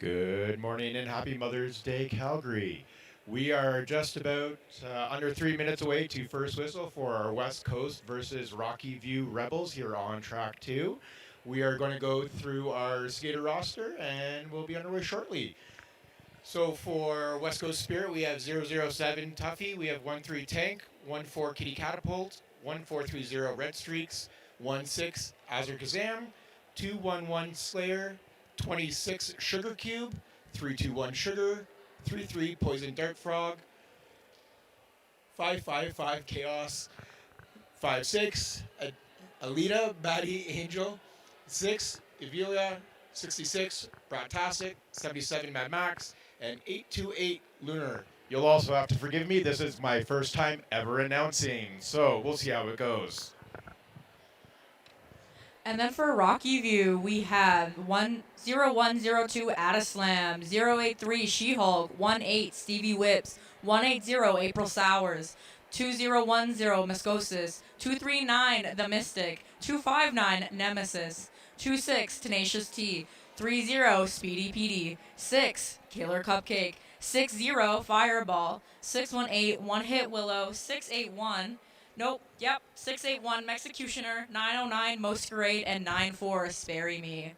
Good morning and happy Mother's Day, Calgary. We are just about under 3 minutes away to first whistle for our West Coast versus Rocky View Rebels here on track 2. We are going to go through our skater roster and we'll be underway shortly. So for West Coast Spirit, we have 007 Tuffy, we have 13 Tank, 14 Kitty Catapult, 1430 Red Streaks, 16 Azure Kazam, 211 Slayer, 26 Sugar Cube, 321 Sugar, 33 Poison Dart Frog, 555 Chaos, 56 Alita Batty Angel, 6 Evelia, 66 Bratastic, 77 Mad Max, and 828 Lunar. You'll also have to forgive me, this is my first time ever announcing, so we'll see how it goes. And then for Rocky View, we have 10102 Adaslam, 083 She-Hulk, 18 Stevie Whips, 180 April Sowers, 2010 Muscosis, 239 The Mystic, 259 Nemesis, 26 Tenacious T, 30 Speedy Petey, 6 Killer Cupcake, 60 Fireball, 618 One Hit Willow, 681 681 Executioner, 909 Masquerade, and 94 Spare Me.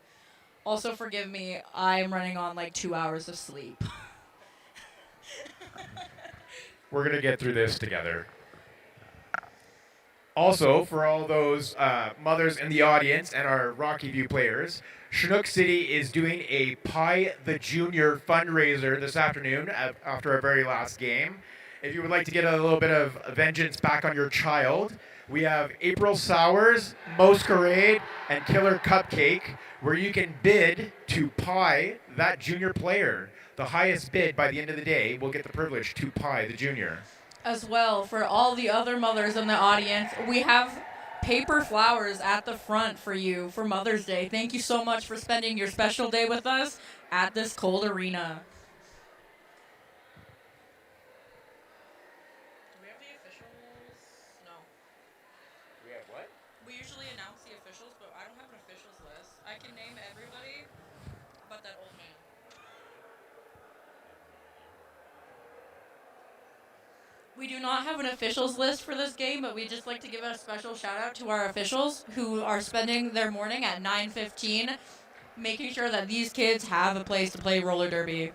Also, forgive me, I am running on like 2 hours of sleep. We're going to get through this together. Also, for all those mothers in the audience and our Rocky View players, Chinook City is doing a Pie the Junior fundraiser this afternoon after our very last game. If you would like to get a little bit of vengeance back on your child, we have April Sowers, Masquerade, and Killer Cupcake, where you can bid to pie that junior player. The highest bid by the end of the day will get the privilege to pie the junior. As well, for all the other mothers in the audience, we have paper flowers at the front for you for Mother's Day. Thank you so much for spending your special day with us at this cold arena. We usually announce the officials, but I don't have an officials list. I can name everybody but that old man. We do not have an officials list for this game, but we'd just like to give a special shout out to our officials who are spending their morning at 9:15 making sure that these kids have a place to play roller derby.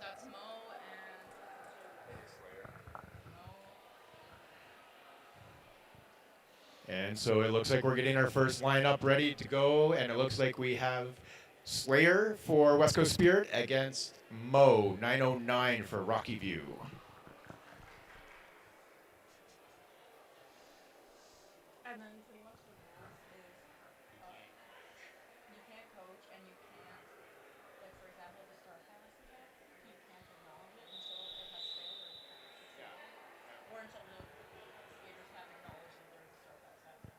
That's Mo And so it looks like we're getting our first lineup ready to go, and it looks like we have Slayer for West Coast Spirit against Mo, 909 for Rocky View. And then pretty much the rules is you can't coach and you can't, like for example, the star pass event, you can't acknowledge it until it has failed or until the skaters have acknowledged that there's a star pass happening.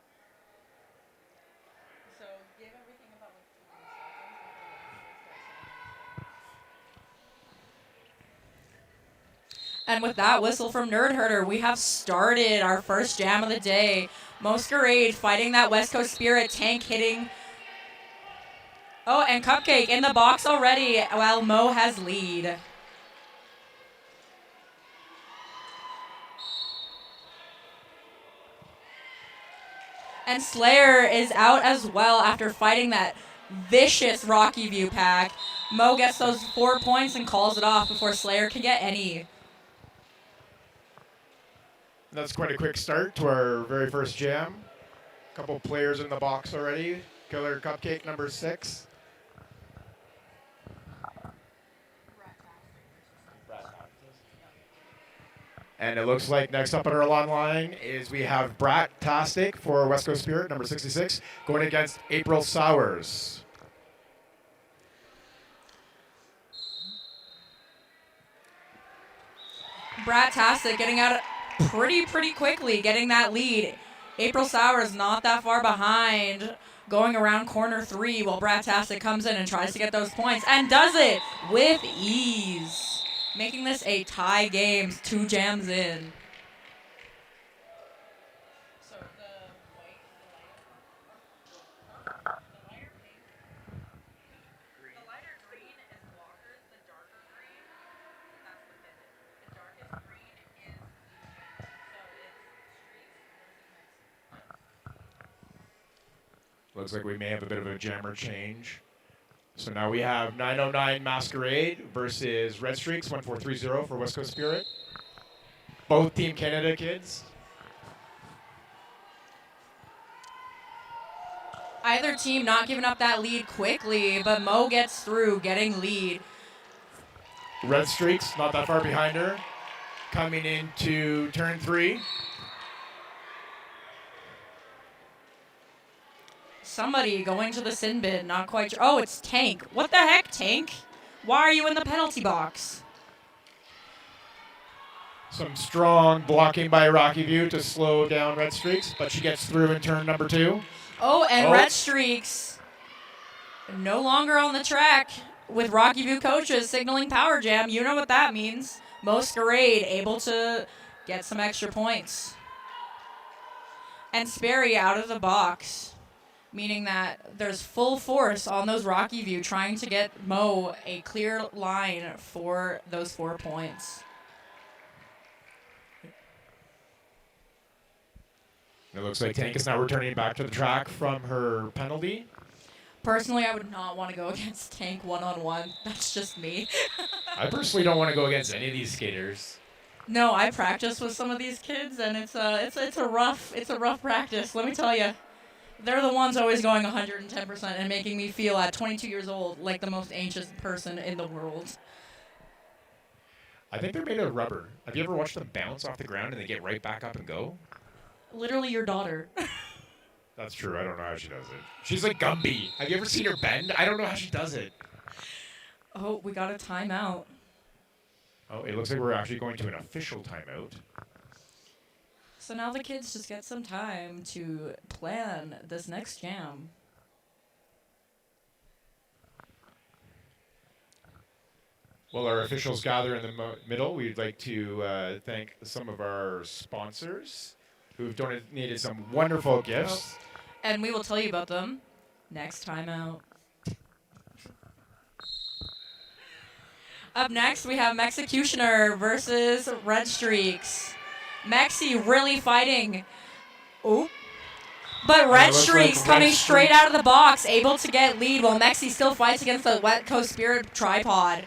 So give everything about like 3 seconds before you actually start saying anything. And with that whistle from Nerd Herder, we have started our first jam of the day. Masquerade fighting that West Coast Spirit, Tank hitting. Oh, and Cupcake in the box already while Mo has lead. And Slayer is out as well after fighting that vicious Rocky View pack. Mo gets those 4 points and calls it off before Slayer can get any. That's quite a quick start to our very first jam. A couple players in the box already. Killer Cupcake, number 6. And it looks like next up on our long line is we have Brat-tastic for West Coast Spirit, number 66, going against April Sowers. Brat-tastic getting out pretty quickly, getting that lead. April Sowers not that far behind, going around corner 3 while Brat-tastic comes in and tries to get those points and does it with ease. making this a tie game, 2 jams in. So the white, the lighter pink, the lighter green is blockers, the darker green, that's the pivot. The darkest green is the, so it's streaks versus Mexico. Looks like we may have a bit of a jammer change. So now we have 909 Masquerade versus Red Streaks, 1430 for West Coast Spirit. Both Team Canada kids. Either team not giving up that lead quickly, but Mo gets through, getting lead. Red Streaks, not that far behind her. Coming into turn 3. Somebody going to the sin bin, not quite sure. Oh, it's Tank. What the heck, Tank? Why are you in the penalty box? Some strong blocking by Rocky View to slow down Red Streaks, but she gets through in turn number 2. Oh, and Red Streaks no longer on the track with Rocky View coaches signaling power jam. You know what that means. Masquerade able to get some extra points. And Sperry out of the box, meaning that there's full force on those Rocky View trying to get Mo a clear line for those 4 points. It looks like Tank is now returning back to the track from her penalty. Personally, I would not want to go against Tank one-on-one. That's just me. I personally don't want to go against any of these skaters. No, I practice with some of these kids, and it's a rough practice. Let me tell you, they're the ones always going 110% and making me feel at 22 years old like the most ancient person in the world. I think they're made of rubber. Have you ever watched them bounce off the ground and they get right back up and go? Literally your daughter. That's true. I don't know how she does it. She's like Gumby. Have you ever seen her bend? I don't know how she does it. Oh, we got a timeout. Oh, it looks like we're actually going to an official timeout. So now the kids just get some time to plan this next jam. While our officials gather in the middle, we'd like to thank some of our sponsors who've donated some wonderful gifts. And we will tell you about them next time out. Up next, we have Mexicutioner versus Red Streaks. Mexi really fighting. Oh. But Red Streaks like coming Red straight out of the box, able to get lead, while Mexi still fights against the West Coast Spirit tripod.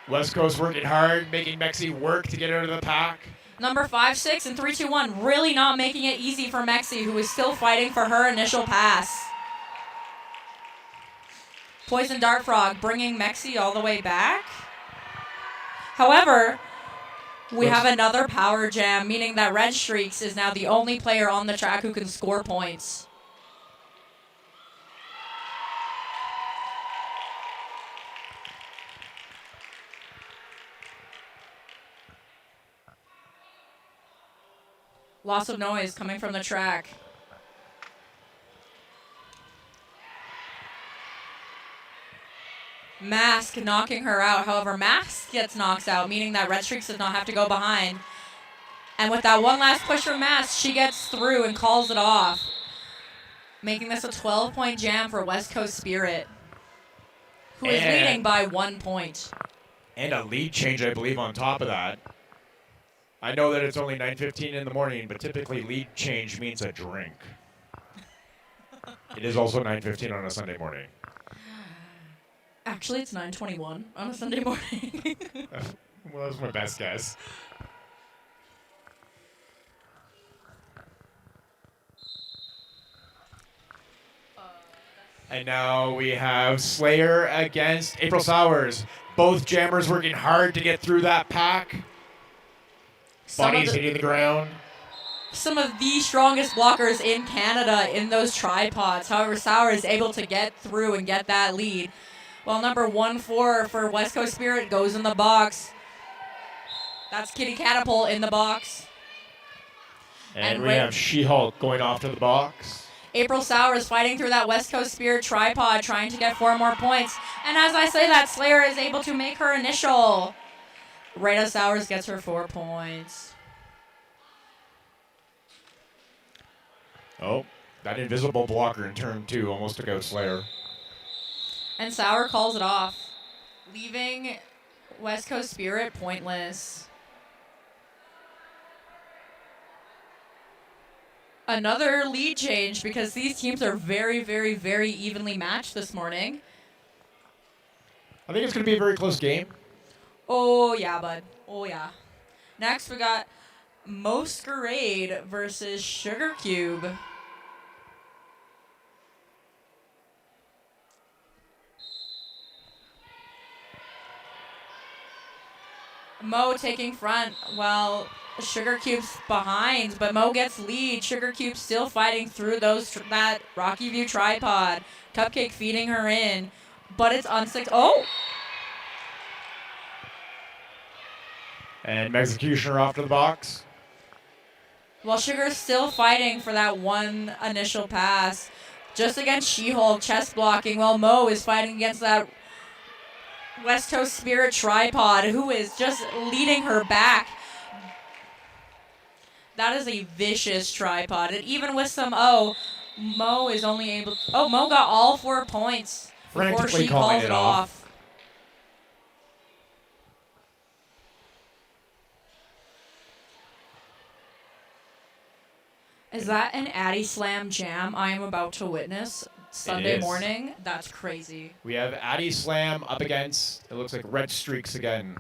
West Coast working hard, making Mexi work to get out of the pack. Number 5, 6, and 3, 2, 1 really not making it easy for Mexi, who is still fighting for her initial pass. Poison Dart Frog bringing Mexi all the way back. However, we have another power jam, meaning that Red Streaks is now the only player on the track who can score points. Lots of noise coming from the track. Mask knocking her out. However, Mask gets knocked out, meaning that Red Streaks does not have to go behind. And with that one last push from Mask, she gets through and calls it off, making this a 12-point jam for West Coast Spirit, who is leading by 1 point. And a lead change, I believe, on top of that. I know that it's only 9:15 in the morning, but typically lead change means a drink. It is also 9:15 on a Sunday morning. Actually, it's 9:21 on a Sunday morning. Well, that was my best guess. And now we have Slayer against April Sowers. Both jammers working hard to get through that pack. Bodies hitting the ground. Some of the strongest blockers in Canada in those tripods. However, Sauer is able to get through and get that lead. While number 1-4 for West Coast Spirit goes in the box. That's Kitty Catapult in the box. And we have She-Hulk going off to the box. April Sowers fighting through that West Coast Spirit tripod, trying to get 4 more points. And as I say that, Slayer is able to make her initial. Rita Sowers gets her 4 points. Oh, that invisible blocker in turn 2 almost took out Slayer. And Sauer calls it off, leaving West Coast Spirit pointless. Another lead change because these teams are very, very, very evenly matched this morning. I think it's going to be a very close game. Oh, yeah, bud. Oh, yeah. Next, we got Masquerade versus Sugar Cube. Mo taking front while Sugar Cube's behind, but Mo gets lead. Sugar Cube still fighting through that Rocky View tripod. Cupcake feeding her in, but it's on 6. Oh! And Executioner off to the box. While Sugar's still fighting for that one initial pass. Just against She-Hulk, chest blocking, while Mo is fighting against that West Coast Spirit tripod, who is just leading her back. That is a vicious tripod. And even with some Mo is only able... Oh, Mo got all 4 points before she calls it off. Is that an Addy Slam jam I am about to witness Sunday morning? That's crazy. We have Addy Slam up against, it looks like Red Streaks again.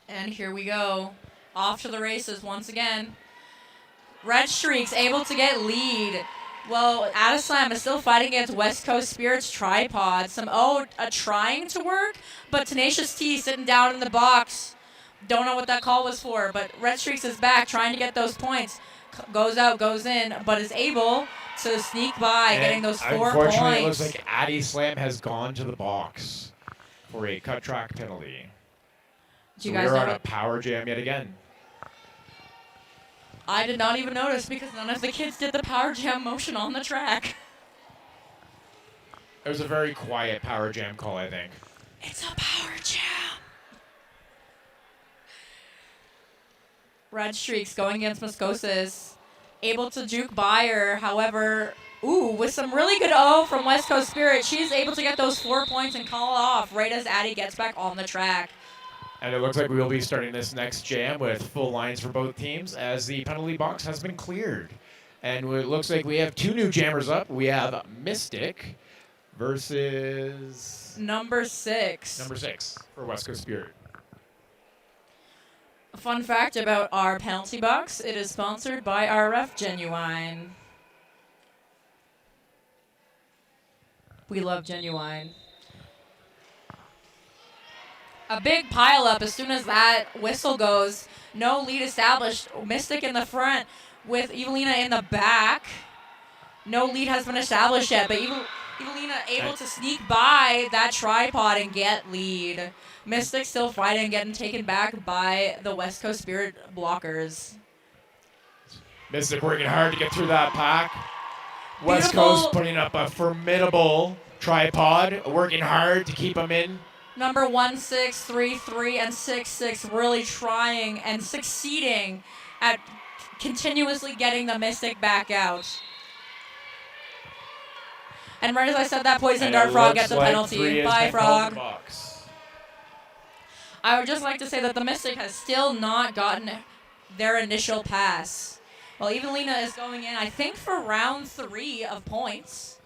And here we go. Off to the races once again. Red Streaks able to get lead. Well, Addy Slam is still fighting against West Coast Spirit's tripod. Some trying to work, but Tenacious T sitting down in the box. Don't know what that call was for, but Red Streaks is back trying to get those points. Goes out, goes in, but is able to sneak by, and getting those 4 points. Unfortunately, it looks like Addy Slam has gone to the box for a cut track penalty. Do you guys we're know on a power jam yet again. I did not even notice because none of the kids did the power jam motion on the track. It was a very quiet power jam call, I think. It's a power jam. Red Streaks going against Moscosis. Able to juke by her, however, with some really good from West Coast Spirit. She's able to get those 4 points and call it off right as Addy gets back on the track. And it looks like we will be starting this next jam with full lines for both teams as the penalty box has been cleared. And it looks like we have 2 new jammers up. We have Mystic versus... Number 6. Number 6 for West Coast Spirit. A fun fact about our penalty box, it is sponsored by RF Genuine. We love Genuine. A big pileup as soon as that whistle goes. No lead established. Mystic in the front with Evelina in the back. No lead has been established yet, but Evelina able to sneak by that tripod and get lead. Mystic still fighting, getting taken back by the West Coast Spirit blockers. Mystic working hard to get through that pack. West Coast putting up a formidable tripod, working hard to keep them in. Number 1633 and 66 really trying and succeeding at continuously getting the Mystic back out. And right as I said that, Poison Dart Frog gets a penalty. Bye, Frog. I would just like to say that the Mystic has still not gotten their initial pass. Well, Evelina is going in, I think, for round 3 of points.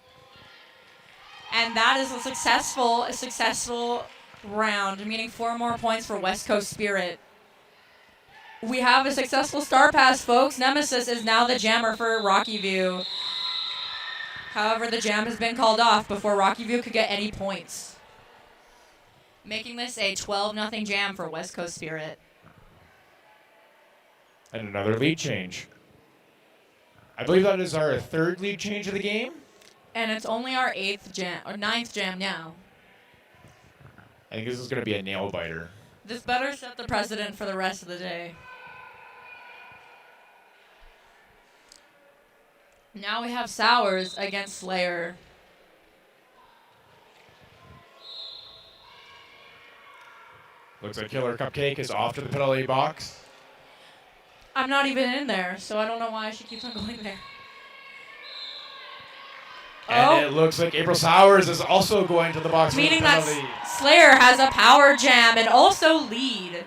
And that is a successful round, meaning 4 more points for West Coast Spirit. We have a successful star pass, folks. Nemesis is now the jammer for Rocky View. However, the jam has been called off before Rocky View could get any points, making this a 12-0 jam for West Coast Spirit. And another lead change. I believe that is our 3rd lead change of the game. And it's only our 8th jam, or 9th jam now. I think this is going to be a nail biter. This better set the precedent for the rest of the day. Now we have Sowers against Slayer. Looks like Killer Cupcake is off to the penalty box. I'm not even in there, so I don't know why she keeps on going there. And it looks like April Sowers is also going to the box. Meaning that Slayer has a power jam and also lead.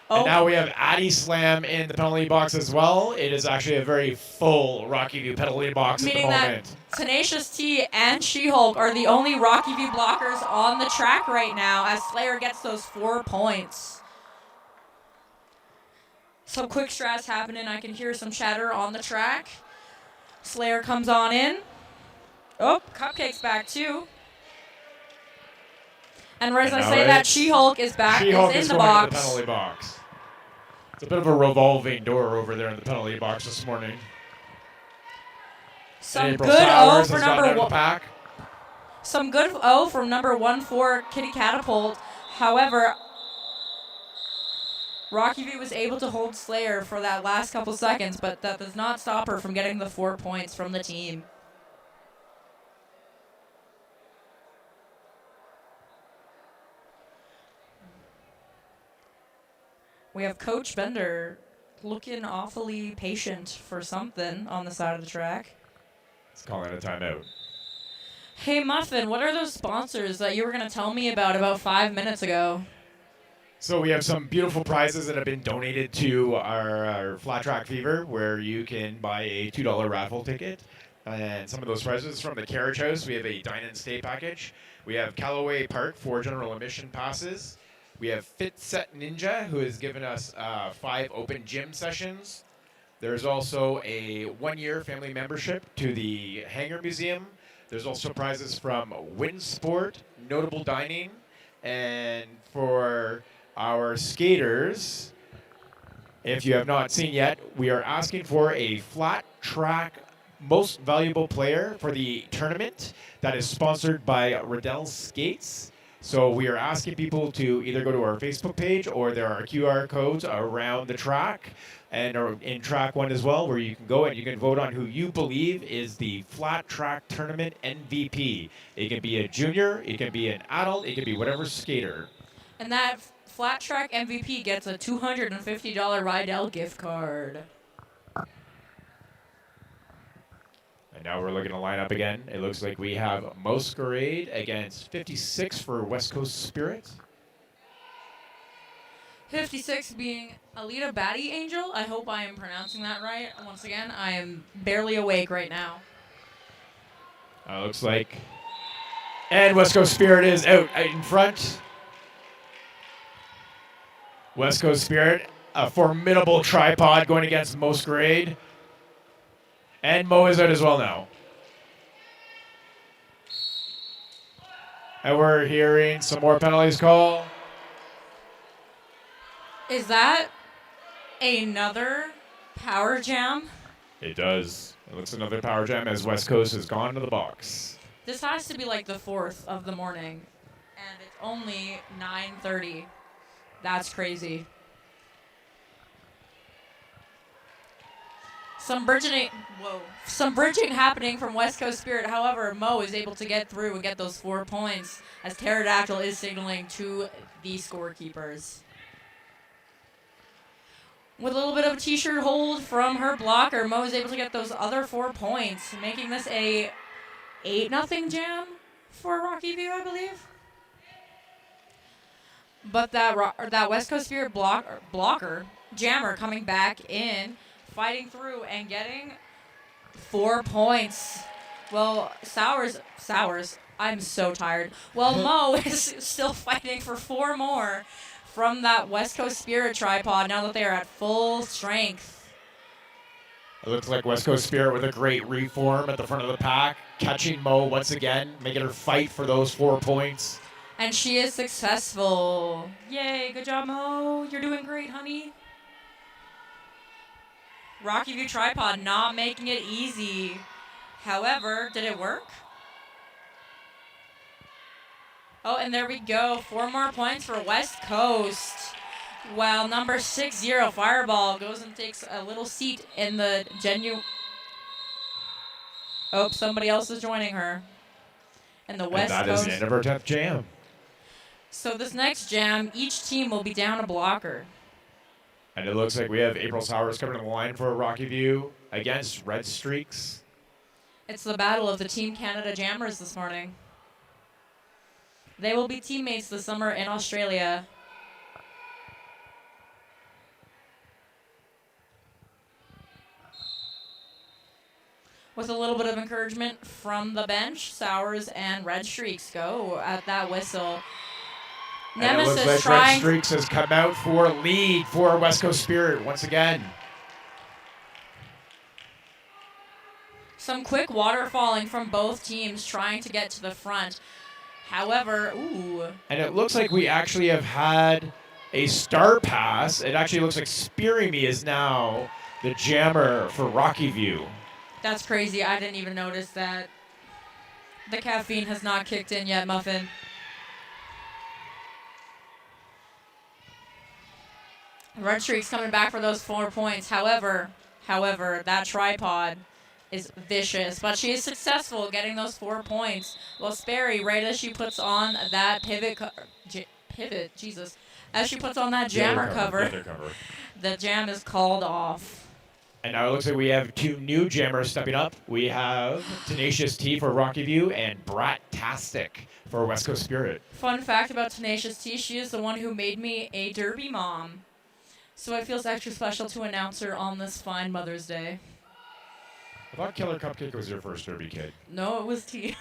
And now we have Addy Slam in the penalty box as well. It is actually a very full Rocky View penalty box at the moment. Meaning that Tenacious T and She-Hulk are the only Rocky View blockers on the track right now as Slayer gets those 4 points. Some quick strats happening. I can hear some chatter on the track. Slayer comes on in. Oh, Cupcake's back too. And as I say that, She-Hulk is back, She-Hulk is is in the going box. to the penalty box. It's a bit of a revolving door over there in the penalty box this morning. Some good O for number 1. Some good O from number 1-4 Kitty Catapult. However, Rocky View was able to hold Slayer for that last couple seconds, but that does not stop her from getting the 4 points from the team. We have Coach Bender looking awfully patient for something on the side of the track. He's calling a timeout. Hey, Muffin, what are those sponsors that you were going to tell me about 5 minutes ago? So we have some beautiful prizes that have been donated to our Flat Track Fever, where you can buy a $2 raffle ticket. And some of those prizes from the Carriage House. We have a dine and stay package. We have Callaway Park for general admission passes. We have Fit Set Ninja, who has given us 5 open gym sessions. There's also a 1-year family membership to the Hangar Museum. There's also prizes from Winsport, Notable Dining, and for our skaters, if you have not seen yet, we are asking for a Flat Track Most Valuable Player for the tournament that is sponsored by Riddell Skates. So we are asking people to either go to our Facebook page, or there are QR codes around the track and in track 1 as well, where you can go and you can vote on who you believe is the Flat Track Tournament MVP. It can be a junior, it can be an adult, it can be whatever skater. And that Flat Track MVP gets a $250 Rydell gift card. And now we're looking to line up again. It looks like we have Masquerade against 56 for West Coast Spirit. 56 being Alita Batty Angel. I hope I am pronouncing that right. Once again, I am barely awake right now. Looks like. And West Coast Spirit is out in front. West Coast Spirit, a formidable tripod going against Masquerade. And Mo is out as well now. And we're hearing some more penalties call. Is that another power jam? It does. It looks another power jam as West Coast has gone to the box. This has to be like the 4th of the morning. And it's only 9:30. That's crazy. Some bridging happening from West Coast Spirit. However, Mo is able to get through and get those 4 points as Pterodactyl is signaling to the scorekeepers. With a little bit of a t-shirt hold from her blocker, Mo is able to get those other 4 points, making this a 8-0 jam for Rocky View, I believe. But that West Coast Spirit blocker, Jammer, coming back in, fighting through and getting 4 points. Well, Sowers, I'm so tired. Well, Mo is still fighting for 4 more from that West Coast Spirit tripod now that they are at full strength. It looks like West Coast Spirit with a great reform at the front of the pack, catching Mo once again, making her fight for those 4 points. And she is successful. Yay, good job, Mo. You're doing great, honey. Rocky View tripod not making it easy. However, did it work? Oh, and there we go. 4 more points for West Coast. While number 60, Fireball, goes and takes a little seat in the Oh, somebody else is joining her. And the West that Coast. is the end of our 10th jam. So this next jam, each team will be down a blocker. And it looks like we have April Sowers coming to the line for Rocky View against Red Streaks. It's the battle of the Team Canada Jammers this morning. They will be teammates this summer in Australia. With a little bit of encouragement from the bench, Sowers and Red Streaks go at that whistle. And it looks like Red Streaks has come out for lead for West Coast Spirit once again. Some quick water falling from both teams trying to get to the front. However, And it looks like we actually have had a star pass. It actually looks like Speary Me is now the jammer for Rocky View. That's crazy. I didn't even notice that. The caffeine has not kicked in yet, Muffin. Red Streak's coming back for those 4 points. However, that tripod is vicious, but she is successful getting those 4 points. Well, Sperry, right as she puts on that as she puts on that jammer cover, the jam is called off. And now it looks like we have 2 new jammers stepping up. We have Tenacious T for Rocky View and Brat-tastic for West Coast Spirit. Fun fact about Tenacious T, she is the one who made me a derby mom. So it feels extra special to announce her on this fine Mother's Day. I thought Killer Cupcake was your first derby kid. No, it was T.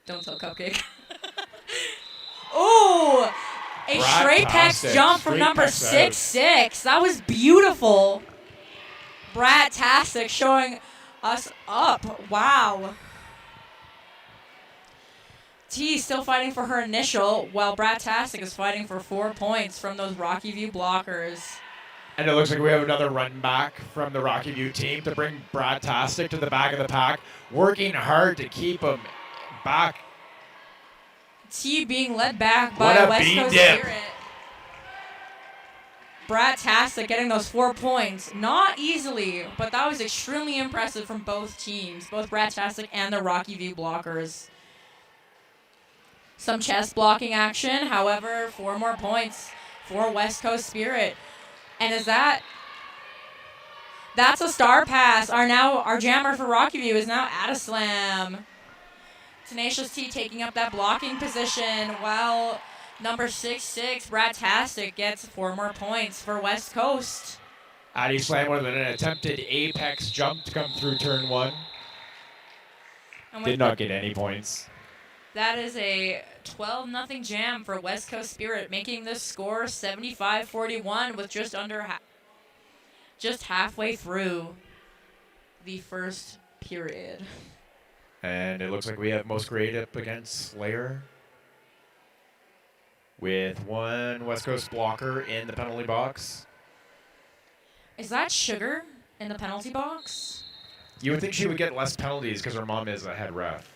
Don't tell Cupcake. Ooh! A straight pecs jump from number 6'6". That was beautiful. Brat-tastic showing us up. Wow. T still fighting for her initial, while Brat-tastic is fighting for 4 points from those Rocky View blockers. And it looks like we have another run back from the Rocky View team to bring Brat-tastic to the back of the pack, working hard to keep him back. T being led back by West Coast Spirit. Brat-tastic getting those 4 points. Not easily, but that was extremely impressive from both teams, both Brat-tastic and the Rocky View blockers. Some chest blocking action, however, 4 more points for West Coast Spirit. And that's a star pass. Our jammer for Rocky View is now at a slam. Tenacious T taking up that blocking position while number 6'6", Brat-tastic gets 4 more points for West Coast. Addie slam with an attempted apex jump to come through turn 1. Did not get any points. That is a 12-0 jam for West Coast Spirit, making this score 75-41 with just halfway through the first period. And it looks like we have Most Great up against Slayer with 1 West Coast blocker in the penalty box. Is that Sugar in the penalty box? You would think she would get less penalties because her mom is a head ref.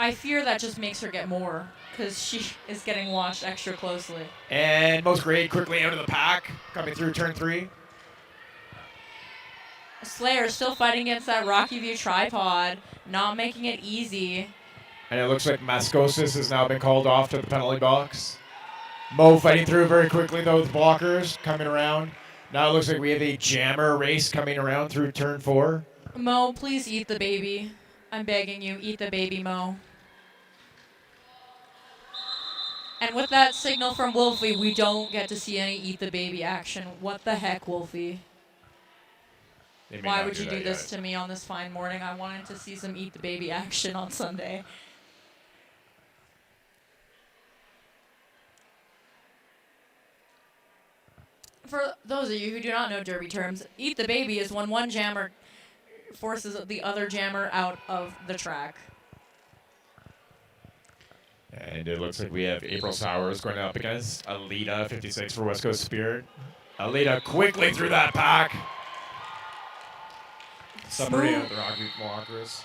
I fear that just makes her get more because she is getting watched extra closely. And Most Great quickly out of the pack, coming through turn 3. Slayer still fighting against that Rocky View tripod, not making it easy. And it looks like Mascosis has now been called off to the penalty box. Mo fighting through very quickly, though, with blockers coming around. Now it looks like we have a jammer race coming around through turn 4. Mo, please eat the baby. I'm begging you, eat the baby, Mo. And with that signal from Wolfie, we don't get to see any eat the baby action. What the heck, Wolfie? Why would you do this to me on this fine morning? I wanted to see some eat the baby action on Sunday. For those of you who do not know derby terms, eat the baby is when one jammer forces the other jammer out of the track. And it looks like we have April Sowers going up against Alita, 56 for West Coast Spirit. Alita quickly through that pack. Summary of the Rocky blockers.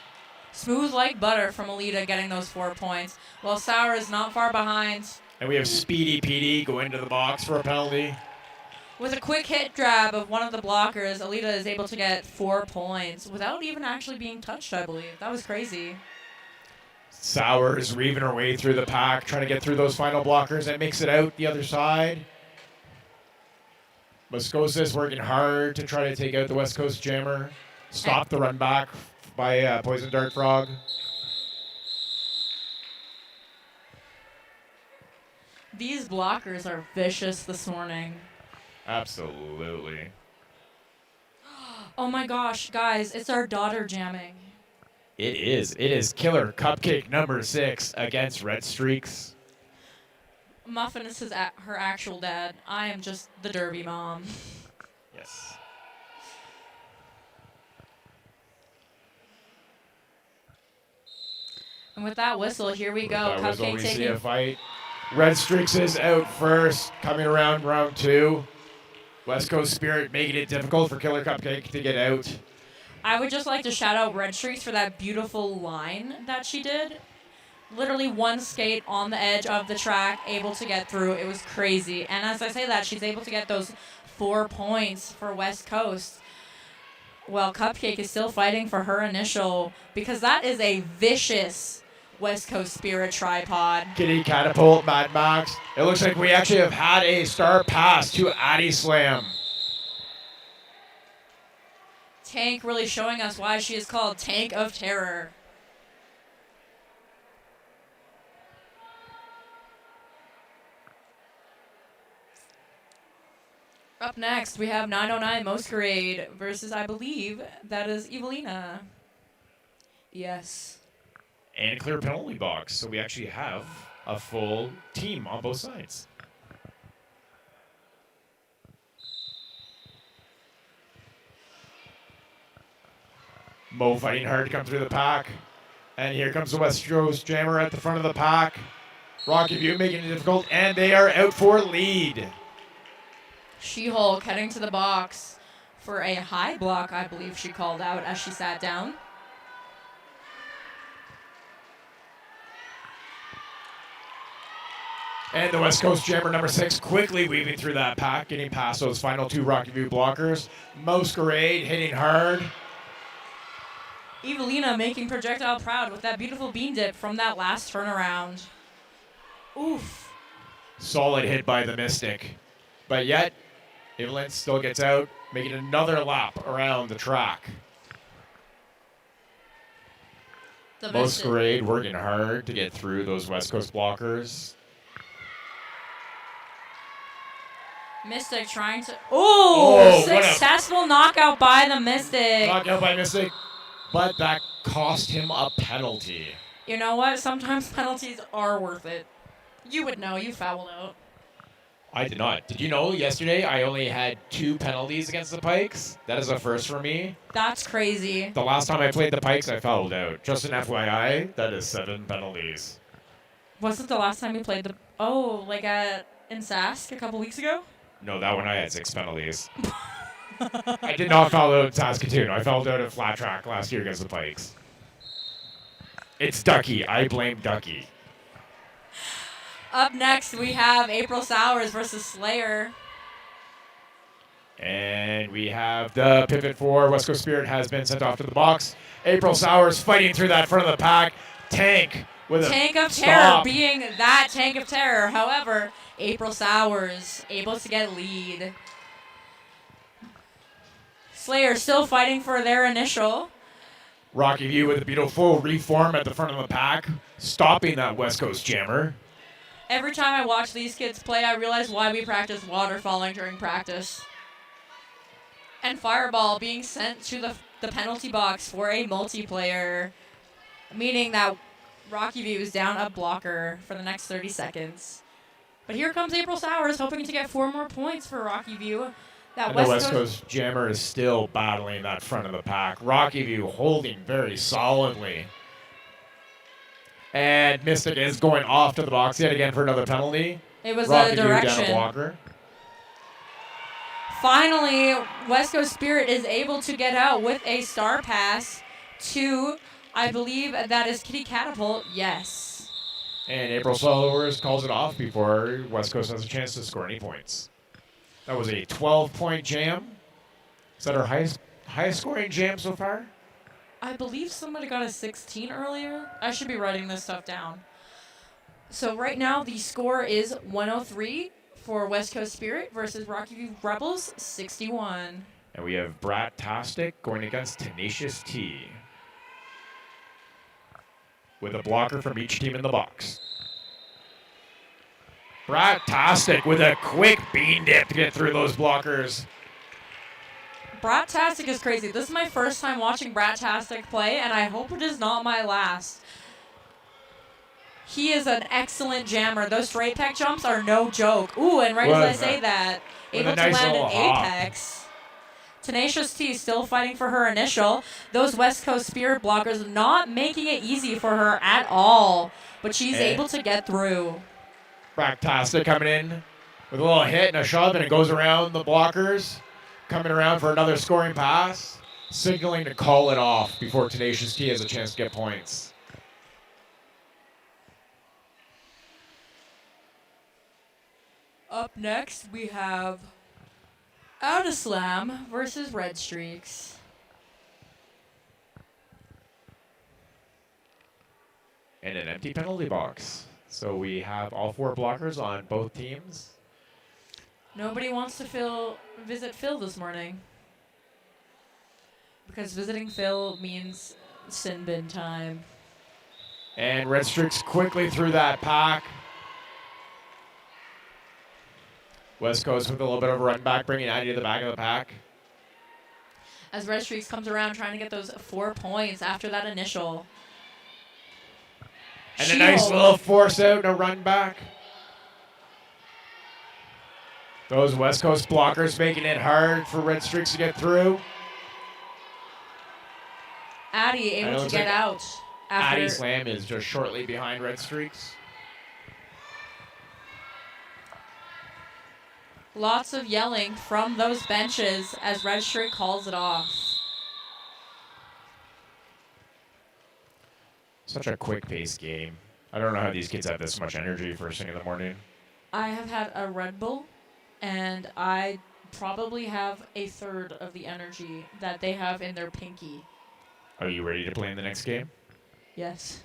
Smooth like butter from Alita getting those 4 points. While Sauer is not far behind. And we have Speedy PD going to the box for a penalty. With a quick hit grab of one of the blockers, Alita is able to get 4 points without even actually being touched, I believe. That was crazy. Sauer is reaving her way through the pack, trying to get through those final blockers and makes it out the other side. Moscosa is working hard to try to take out the West Coast Jammer. Stop the run back by Poison Dart Frog. These blockers are vicious this morning. Absolutely. Oh my gosh, guys, it's our daughter jamming. It is. It is Killer Cupcake number 6 against Red Streaks. Muffin is her actual dad. I am just the derby mom. Yes. And with that whistle, here we go. Cupcake we see taking. a fight. Red Streaks is out first, coming around round 2. West Coast Spirit making it difficult for Killer Cupcake to get out. I would just like to shout out Red Streaks for that beautiful line that she did. Literally one skate on the edge of the track, able to get through. It was crazy. And as I say that, she's able to get those 4 points for West Coast. Well, Cupcake is still fighting for her initial, because that is a vicious West Coast Spirit tripod. Kitty Catapult, Mad Max. It looks like we actually have had a star pass to Addy Slam. Tank really showing us why she is called Tank of Terror. Up next, we have 909 Masquerade versus, I believe, that is Evelina. Yes. And a clear penalty box, so we actually have a full team on both sides. Mo fighting hard to come through the pack. And here comes the West Coast Jammer at the front of the pack. Rocky View making it difficult, and they are out for lead. She-Hulk heading to the box for a high block, I believe she called out as she sat down. And the West Coast Jammer number 6 quickly weaving through that pack, getting past those final 2 Rocky View blockers. Masquerade hitting hard. Evelina making Projectile proud with that beautiful bean dip from that last turnaround. Oof. Solid hit by the Mystic. But yet, Evelyn still gets out, making another lap around the track. Masquerade working hard to get through those West Coast blockers. Mystic trying to... Oh, successful knockout by the Mystic. Knockout by Mystic, but that cost him a penalty. You know what? Sometimes penalties are worth it. You would know. You fouled out. I did not. Did you know yesterday I only had 2 penalties against the Pikes? That is a first for me. That's crazy. The last time I played the Pikes, I fouled out. Just an FYI, that is 7 penalties. Wasn't the last time you played the... Oh, like in Sask a couple weeks ago? No, that one I had 6 penalties. I did not foul out at Saskatoon. I fouled out at Flat Track last year against the Pikes. It's Ducky. I blame Ducky. Up next, we have April Sowers versus Slayer. And we have the pivot for West Coast Spirit has been sent off to the box. April Sowers fighting through that front of the pack. Tank with a Tank of stop. Terror being that Tank of Terror. However, April Sowers able to get lead. Slayer still fighting for their initial. Rocky View with a beautiful reform at the front of the pack, stopping that West Coast Jammer. Every time I watch these kids play, I realize why we practice water falling during practice. And Fireball being sent to the penalty box for a multiplayer, meaning that Rocky View is down a blocker for the next 30 seconds. But here comes April Sowers, hoping to get 4 more points for Rocky View. And the West Coast Jammer is still battling that front of the pack. Rocky View holding very solidly. And Mystic is going off to the box yet again for another penalty. It was Rocky a View direction. down a blocker. Finally, West Coast Spirit is able to get out with a star pass to I believe that is Kitty Catapult. Yes. And April Followers calls it off before West Coast has a chance to score any points. That was a 12-point jam. Is that our highest scoring jam so far? I believe somebody got a 16 earlier. I should be writing this stuff down. So right now the score is 103 for West Coast Spirit versus Rocky View Rebels 61. And we have Brat-tastic going against Tenacious T, with a blocker from each team in the box. Brat-tastic with a quick bean dip to get through those blockers. Brat-tastic is crazy. This is my first time watching Brat-tastic play, and I hope it is not my last. He is an excellent jammer. Those straight pec jumps are no joke. Ooh, and right as I say that, able to land an apex. Tenacious T still fighting for her initial. Those West Coast Spirit blockers not making it easy for her at all, but she's able to get through. Brat-tastic coming in with a little hit and a shove, and it goes around the blockers. Coming around for another scoring pass, signaling to call it off before Tenacious T has a chance to get points. Up next, we have Outaslam versus Red Streaks. And an empty penalty box. So we have all 4 blockers on both teams. Nobody wants to visit Phil this morning. Because visiting Phil means sin bin time. And Red Streaks quickly through that pack. West Coast with a little bit of a run back, bringing Addie to the back of the pack. As Red Streaks comes around trying to get those 4 points after that initial. And a nice little force out and a run back. Those West Coast blockers making it hard for Red Streaks to get through. Addie able to get out. Addie Slam is just shortly behind Red Streaks. Lots of yelling from those benches as Red Streak calls it off. Such a quick-paced game. I don't know how these kids have this much energy first thing in the morning. I have had a Red Bull, and I probably have a third of the energy that they have in their pinky. Are you ready to play in the next game? Yes.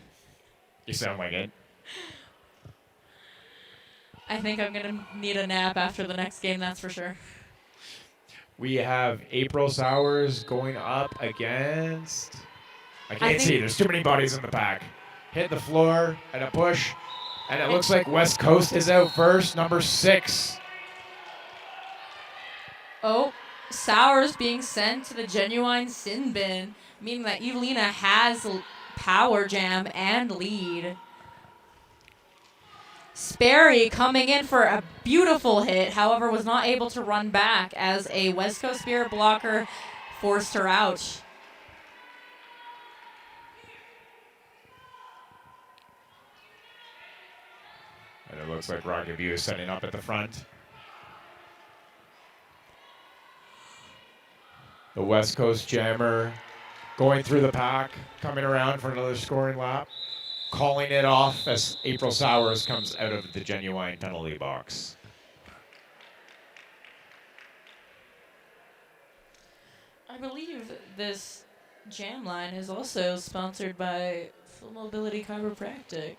You sound like it. I think I'm going to need a nap after the next game, that's for sure. We have April Sowers going up against... I can't see. There's too many bodies in the pack. Hit the floor and a push. And it looks like West Coast is out first, number 6. Oh, Sowers being sent to the genuine sin bin, meaning that Evelina has power jam and lead. Sperry coming in for a beautiful hit, however, was not able to run back as a West Coast Spirit blocker forced her out. And it looks like Rocky View is setting up at the front. The West Coast Jammer going through the pack, coming around for another scoring lap, calling it off as April Sowers comes out of the genuine penalty box. I believe this jam line is also sponsored by Full Mobility Chiropractic.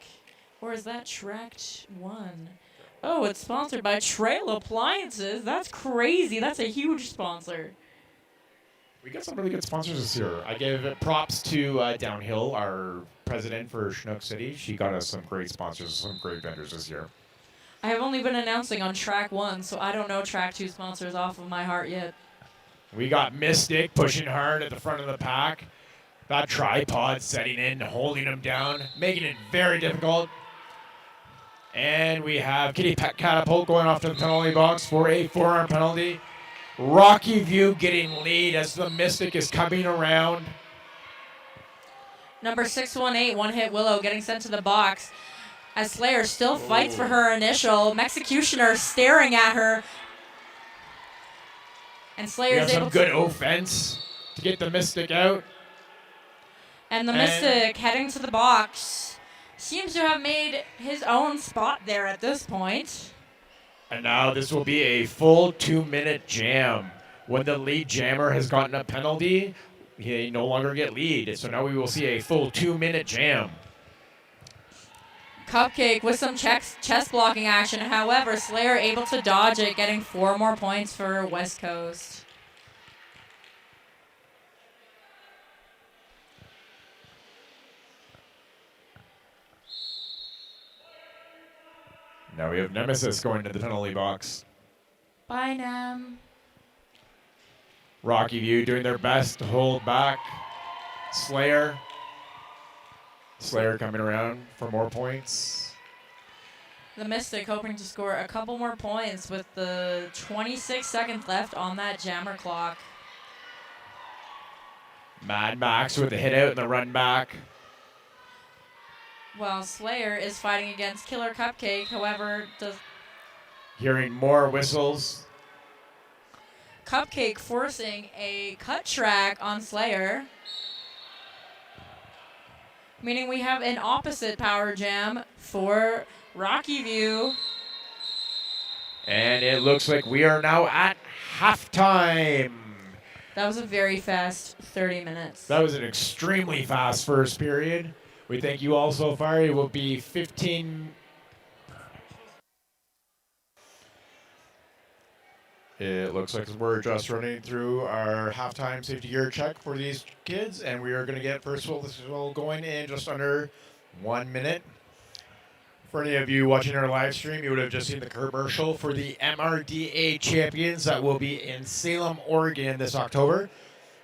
Or is that Tract 1? Oh, it's sponsored by Trail Appliances. That's crazy. That's a huge sponsor. We got some really good sponsors this year. I give props to Downhill, our president for Chinook City. She got us some great sponsors, some great vendors this year. I have only been announcing on Track 1, so I don't know Track 2 sponsors off of my heart yet. We got Mystic pushing hard at the front of the pack. That tripod setting in, holding him down, making it very difficult. And we have Kitty Catapult going off to the penalty box for a forearm penalty. Rocky View getting lead as the Mystic is coming around. Number 618, one hit Willow getting sent to the box. As Slayer still fights for her initial. Executioner staring at her. And Slayer's able to... We have some good offense to get the Mystic out. And the Mystic heading to the box seems to have made his own spot there at this point. And now this will be a full 2-minute jam. When the lead jammer has gotten a penalty, he no longer get lead. So now we will see a full 2-minute jam. Cupcake with some chest blocking action. However, Slayer able to dodge it, getting 4 more points for West Coast. Now we have Nemesis going to the penalty box. Bye, Nem. Rocky View doing their best to hold back Slayer. Slayer coming around for more points. The Mystic hoping to score a couple more points with the 26 seconds left on that jammer clock. Mad Max with the hit out and the run back. While Slayer is fighting against Killer Cupcake, however, Hearing more whistles. Cupcake forcing a cut track on Slayer. Meaning we have an opposite power jam for Rocky View. And it looks like we are now at halftime. That was a very fast 30 minutes. That was an extremely fast first period. We thank you all so far. It will be 15. It looks like we're just running through our halftime safety gear check for these kids, and we are going to get first whistle going in just under 1 minute. For any of you watching our live stream, you would have just seen the commercial for the MRDA champions that will be in Salem, Oregon this October.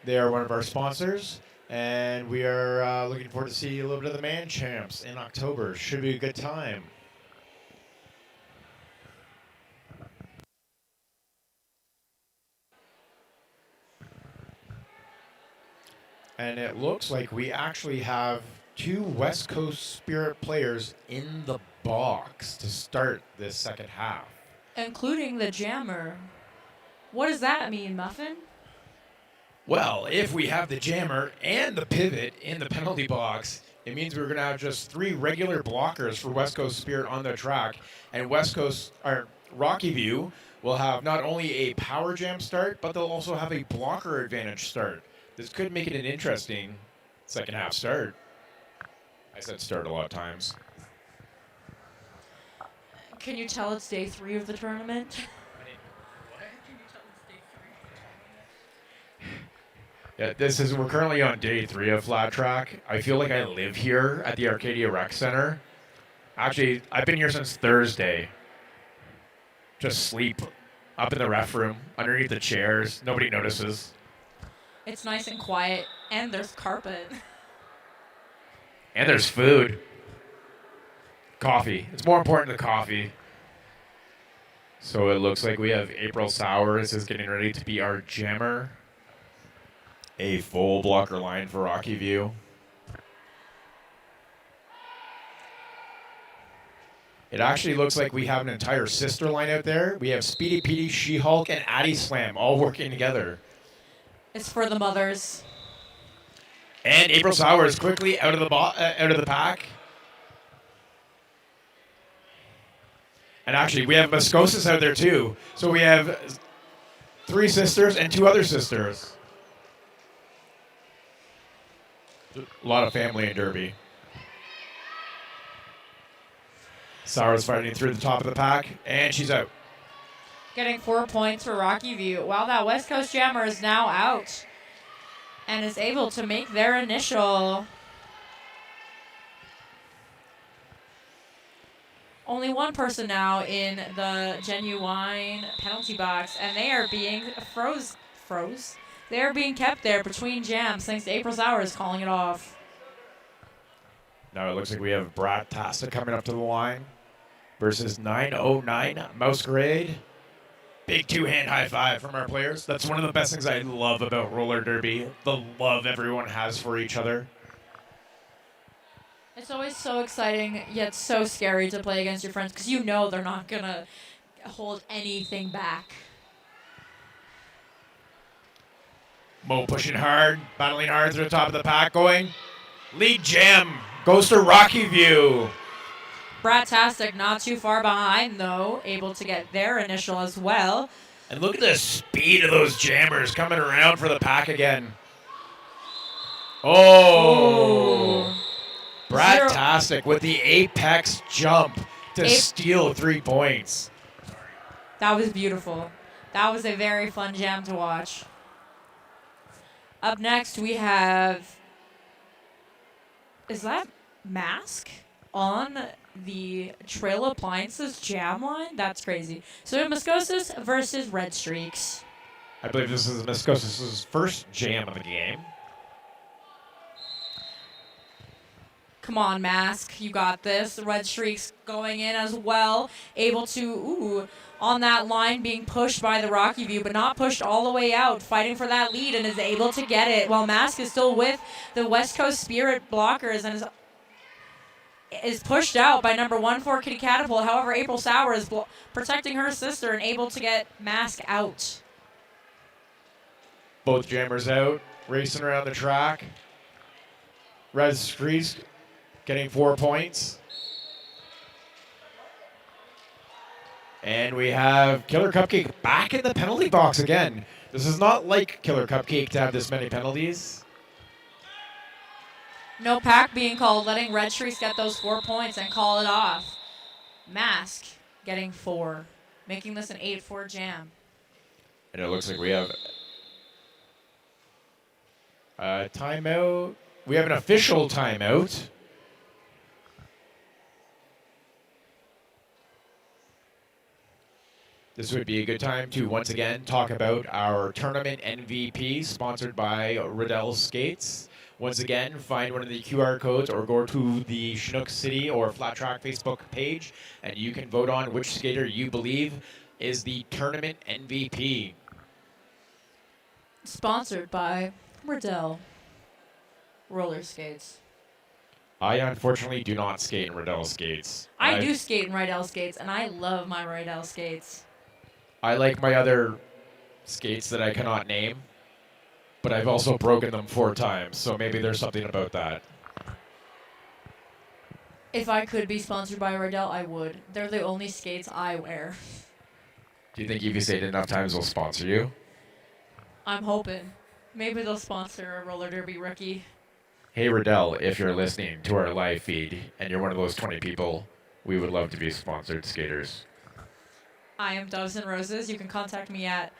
They are one of our sponsors, and we are looking forward to see a little bit of the man champs in October. Should be a good time. And it looks like we actually have 2 West Coast Spirit players in the box to start this second half. Including the jammer. What does that mean, Muffin? Well, if we have the jammer and the pivot in the penalty box, it means we're going to have just 3 regular blockers for West Coast Spirit on the track. And Rocky View will have not only a power jam start, but they'll also have a blocker advantage start. This could make it an interesting second half start. I said start a lot of times. Can you tell it's day 3 of the tournament? Yeah, we're currently on day 3 of Flat Track. I feel like I live here at the Arcadia Rec Center. Actually, I've been here since Thursday. Just sleep up in the ref room, underneath the chairs. Nobody notices. It's nice and quiet, and there's carpet. And there's food. Coffee. It's more important than coffee. So it looks like we have April Sowers is getting ready to be our jammer. A full blocker line for Rocky View. It actually looks like we have an entire sister line out there. We have Speedy Petey, She-Hulk, and Addy Slam all working together. It's for the mothers. And April Sowers quickly out of the pack. And actually, we have Muscosis out there too. So we have 3 sisters and 2 other sisters. A lot of family in Derby. Sowers fighting through the top of the pack, and she's out. Getting 4 points for Rocky View. While that West Coast jammer is now out and is able to make their initial. Only one person now in the genuine penalty box, and they are being froze. They are being kept there between jams thanks to April Sowers calling it off. Now it looks like we have Brad Tasta coming up to the line versus 909 Masquerade. Big 2-hand high five from our players. That's one of the best things I love about roller derby, the love everyone has for each other. It's always so exciting, yet so scary to play against your friends because you know they're not going to hold anything back. Mo pushing hard, battling hard through the top of the pack, going. Lead jam goes to Rocky View. Brat-tastic not too far behind, though, able to get their initial as well. And look at the speed of those jammers coming around for the pack again. Oh. Brat-tastic with the apex jump to steal 3 points. That was beautiful. That was a very fun jam to watch. Up next, we have... Is that Mask on the Trail Appliances jam line? That's crazy. So we have Muskosis versus Red Streaks. I believe this is Muskosis' first jam of the game. Come on, Mask. You got this. Red Streaks going in as well. Able to, on that line being pushed by the Rocky View, but not pushed all the way out. Fighting for that lead and is able to get it. While Mask is still with the West Coast Spirit blockers and is pushed out by number 1-4 Kitty Catapult. However, April Sauer is protecting her sister and able to get Mask out. Both jammers out, racing around the track. Red Streaks getting 4 points. And we have Killer Cupcake back in the penalty box again. This is not like Killer Cupcake to have this many penalties. No pack being called, letting Red Streaks get those 4 points and call it off. Mask getting 4, making this an 8-4 jam. And it looks like we have a timeout. We have an official timeout. This would be a good time to once again talk about our tournament MVP sponsored by Riddell Skates. Once again, find one of the QR codes or go to the Chinook City or Flat Track Facebook page and you can vote on which skater you believe is the tournament MVP. Sponsored by Riddell Roller Skates. I unfortunately do not skate in Riddell Skates. I do skate in Riddell Skates, and I love my Riddell Skates. I like my other skates that I cannot name, but I've also broken them 4 times, so maybe there's something about that. If I could be sponsored by Riddell, I would. They're the only skates I wear. Do you think if you skate enough times, they'll sponsor you? I'm hoping. Maybe they'll sponsor a roller derby rookie. Hey, Riddell, if you're listening to our live feed and you're one of those 20 people, we would love to be sponsored skaters. I am Doves and Roses. You can contact me at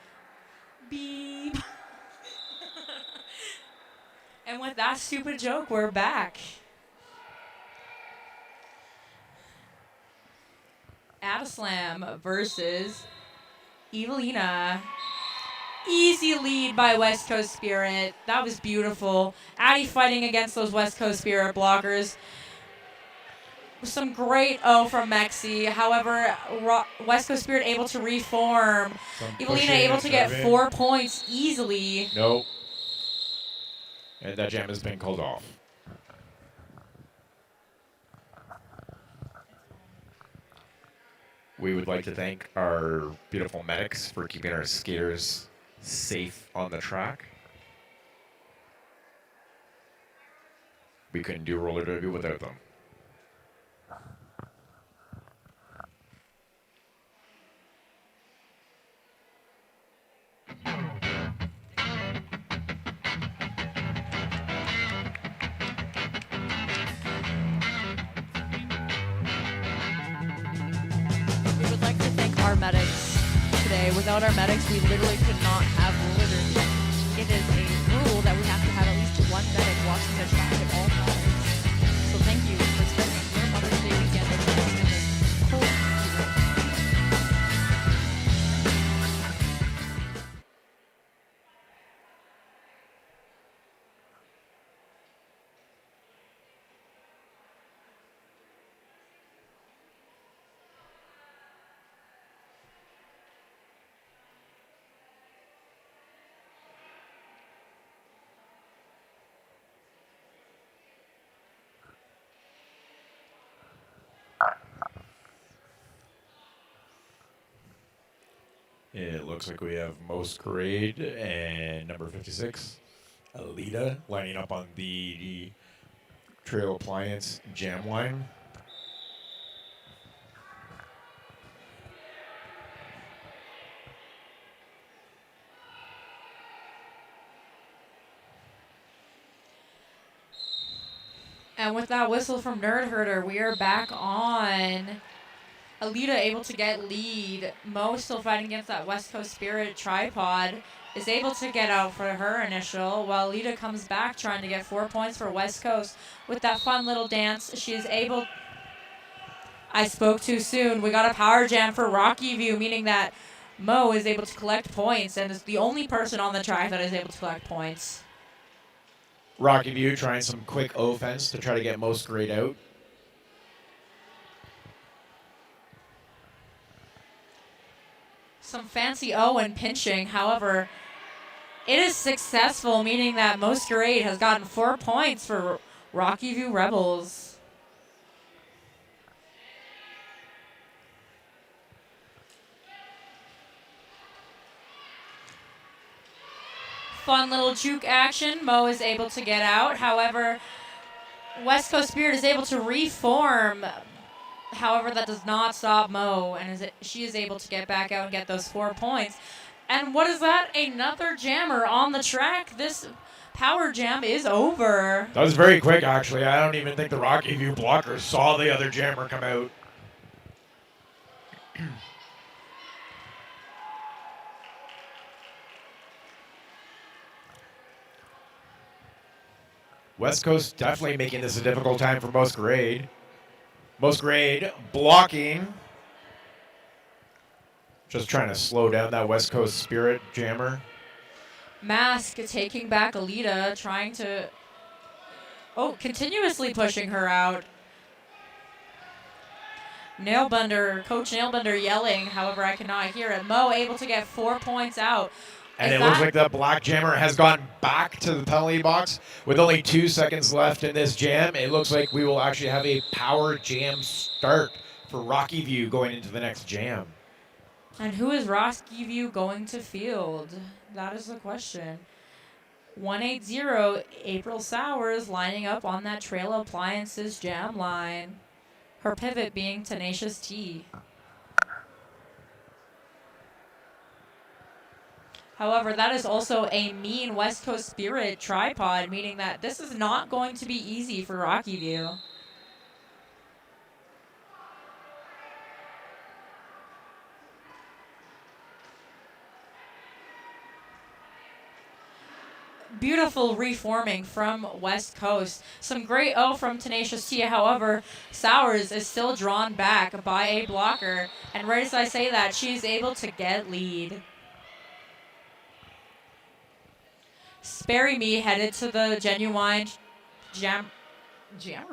beep. And with that stupid joke, we're back. Addislam versus Evelina. Easy lead by West Coast Spirit. That was beautiful. Addie fighting against those West Coast Spirit blockers. Some great O from Mexi. However, West Coast Spirit able to reform. Evelina able to get 4 points easily. Nope. And that jam has been called off. We would like to thank our beautiful medics for keeping our skaters safe on the track. We couldn't do roller derby without them. We would like to thank our medics today. Without our medics, we literally could not have roller derby. It is a rule that we have to have at least one medic watching the track at all times. So thank you for spending your Mother's Day weekend with us in this cold season. It looks like we have most grade and number 56, Alita, lining up on the Trail Appliance jam line. And with that whistle from Nerd Herder, we are back on. Alita able to get lead. Mo still fighting against that West Coast Spirit tripod. Is able to get out for her initial, while Alita comes back trying to get 4 points for West Coast. With that fun little dance, she is able... I spoke too soon. We got a power jam for Rocky View, meaning that Mo is able to collect points and is the only person on the track that is able to collect points. Rocky View trying some quick offense to try to get most grade out. Some fancy O and pinching. However, it is successful, meaning that Most Grade has gotten 4 points for Rocky View Rebels. Fun little juke action. Mo is able to get out. However, West Coast Spirit is able to reform. However, that does not stop Mo, and she is able to get back out and get those 4 points. And what is that? Another jammer on the track. This power jam is over. That was very quick, actually. I don't even think the Rocky View blockers saw the other jammer come out. West Coast definitely making this a difficult time for Most Grade. Most Grade blocking. Just trying to slow down that West Coast Spirit jammer. Mask taking back Alita, trying to... Oh, continuously pushing her out. Coach Nailbender yelling, however I cannot hear it. Mo able to get 4 points out. And it looks like the black jammer has gone back to the penalty box. With only 2 seconds left in this jam, it looks like we will actually have a power jam start for Rocky View going into the next jam. And who is Rocky View going to field? That is the question. 180 April Sowers lining up on that Trail Appliances jam line. Her pivot being Tenacious T. However, that is also a mean West Coast Spirit tripod, meaning that this is not going to be easy for Rocky View. Beautiful reforming from West Coast. Some great O from Tenacious T. However, Sowers is still drawn back by a blocker. And right as I say that, she's able to get lead. Sperry Me headed to the Genuine jammer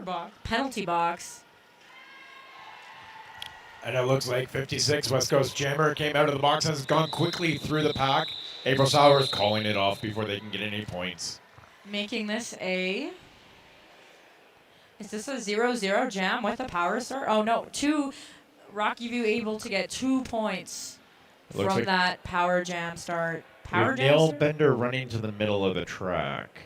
box, penalty box. And it looks like 56 West Coast Jammer came out of the box and has gone quickly through the pack. April Sowers calling it off before they can get any points. Making this a... Is this a 0-0 jam with a power start? Oh, no. Rocky View able to get 2 points from like that power jam start. Nail Bender running to the middle of the track.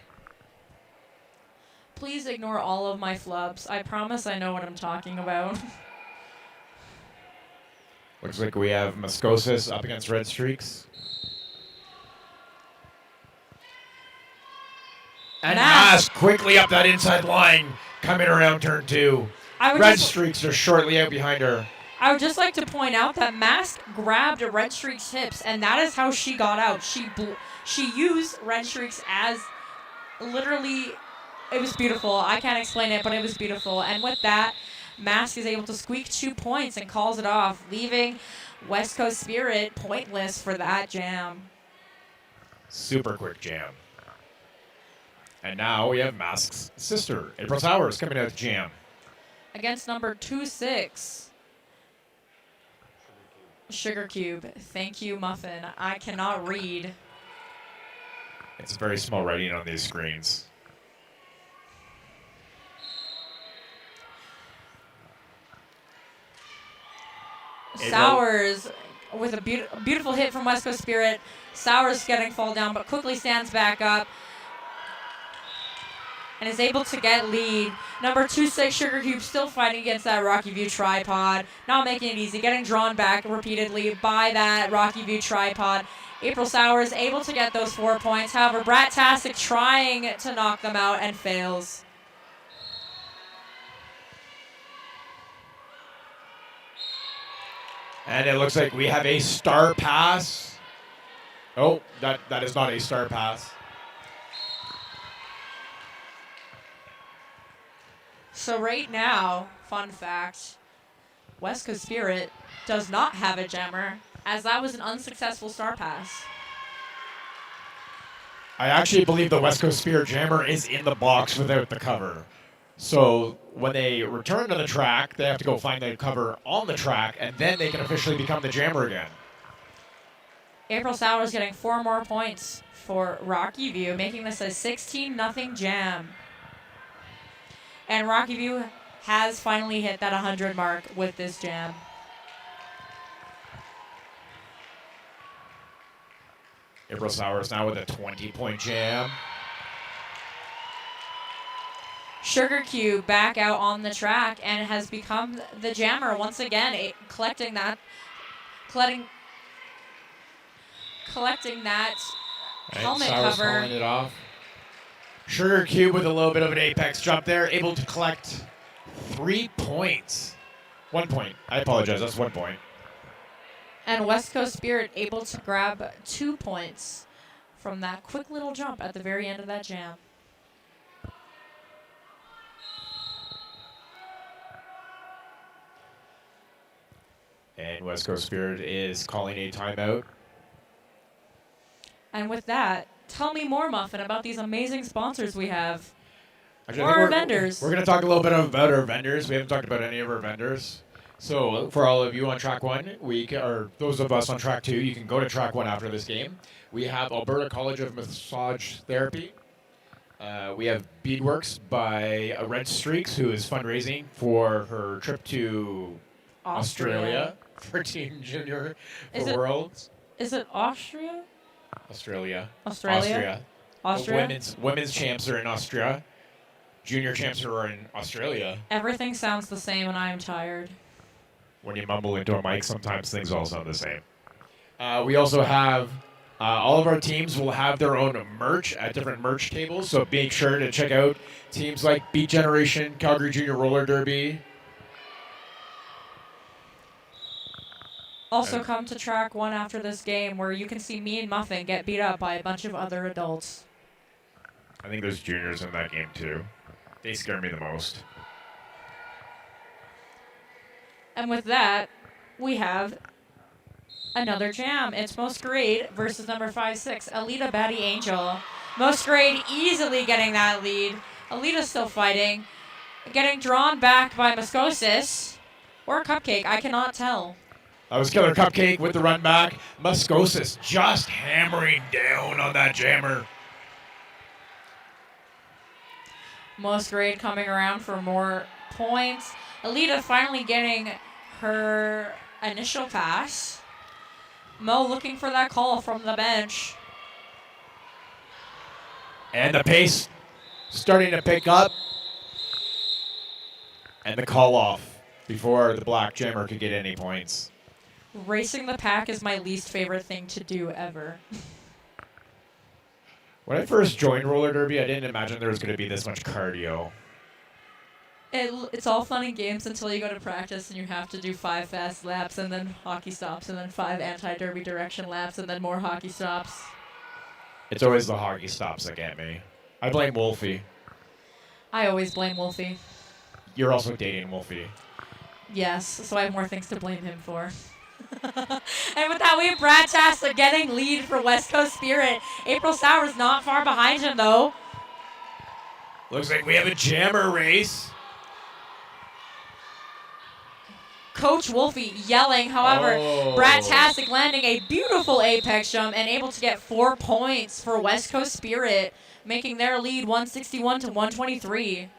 Please ignore all of my flubs. I promise I know what I'm talking about. Looks like we have Moscosis up against Red Streaks. And Mask quickly up that inside line, coming around turn 2. Red Streaks are shortly out behind her. I would just like to point out that Mask grabbed Red Streak's hips, and that is how she got out. She used Red Streaks as literally, it was beautiful. I can't explain it, but it was beautiful. And with that, Mask is able to squeak 2 points and calls it off, leaving West Coast Spirit pointless for that jam. Super quick jam. And now we have Mask's sister, April Sowers, coming out to jam. Against number 2-6. Sugar Cube. Thank you, Muffin. I cannot read. It's very small writing on these screens. Sowers with a beautiful hit from West Coast Spirit. Sowers getting fall down, but quickly stands back up. and is able to get lead. Number 26 Sugar Cube still fighting against that Rocky View tripod, not making it easy, getting drawn back repeatedly by that Rocky View tripod. April Sowers able to get those 4 points. However, Brat-tastic trying to knock them out and fails. And it looks like we have a star pass. Oh, that is not a star pass. So right now, fun fact, West Coast Spirit does not have a jammer, as that was an unsuccessful star pass. I actually believe the West Coast Spirit Jammer is in the box without the cover. So when they return to the track, they have to go find the cover on the track, and then they can officially become the Jammer again. April Sowers getting 4 more points for Rocky View, making this a 16-0 jam. And Rocky View has finally hit that 100 mark with this jam. April Sowers now with a 20-point jam. Sugar Cube back out on the track and has become the jammer once again, collecting that helmet Sowers cover. hauling it off. Sugar Cube with a little bit of an apex jump there, able to collect 3 points. 1 point. I apologize, that's 1 point. And West Coast Spirit able to grab 2 points from that quick little jump at the very end of that jam. And West Coast Spirit is calling a timeout. And with that, tell me more, Muffin, about these amazing sponsors we have. Actually, Or our vendors. We're going to talk a little bit about our vendors. We haven't talked about any of our vendors. So for all of you on track 1, or those of us on track 2, you can go to track 1 after this game. We have Alberta College of Massage Therapy. We have Beadworks by Red Streaks, who is fundraising for her trip to Australia for Team Junior for Worlds. Is it Austria? Australia. Austria? The women's champs are in Austria. Junior champs are in Australia. Everything sounds the same and I am tired. When you mumble into a mic, sometimes things all sound the same. We also have all of our teams will have their own merch at different merch tables, so make sure to check out teams like Beat Generation, Calgary Junior Roller Derby. Also come to track 1 after this game where you can see me and Muffin get beat up by a bunch of other adults. I think there's juniors in that game too. They scare me the most. And with that, we have another jam. It's Masquerade versus number 5-6, Alita Batty Angel. Masquerade easily getting that lead. Alita's still fighting. Getting drawn back by Muscosis. Or Cupcake, I cannot tell. That was Killer Cupcake with the run back. Muscosis just hammering down on that jammer. Masquerade coming around for more points. Alita finally getting her initial pass. Mo looking for that call from the bench. And the pace starting to pick up. And the call off before the black jammer could get any points. Racing the pack is my least favorite thing to do ever. When I first joined roller derby, I didn't imagine there was going to be this much cardio. It's all fun and games until you go to practice and you have to do 5 fast laps and then hockey stops and then 5 anti-derby direction laps and then more hockey stops. It's always the hockey stops that get me. I blame Wolfie. I always blame Wolfie. You're also dating Wolfie. Yes, so I have more things to blame him for. And with that, we have Brat-tastic getting lead for West Coast Spirit. April Sowers not far behind him, though. Looks like we have a jammer race. Coach Wolfie yelling. However, Brat-tastic landing a beautiful apex jump and able to get 4 points for West Coast Spirit, making their lead 161 to 123.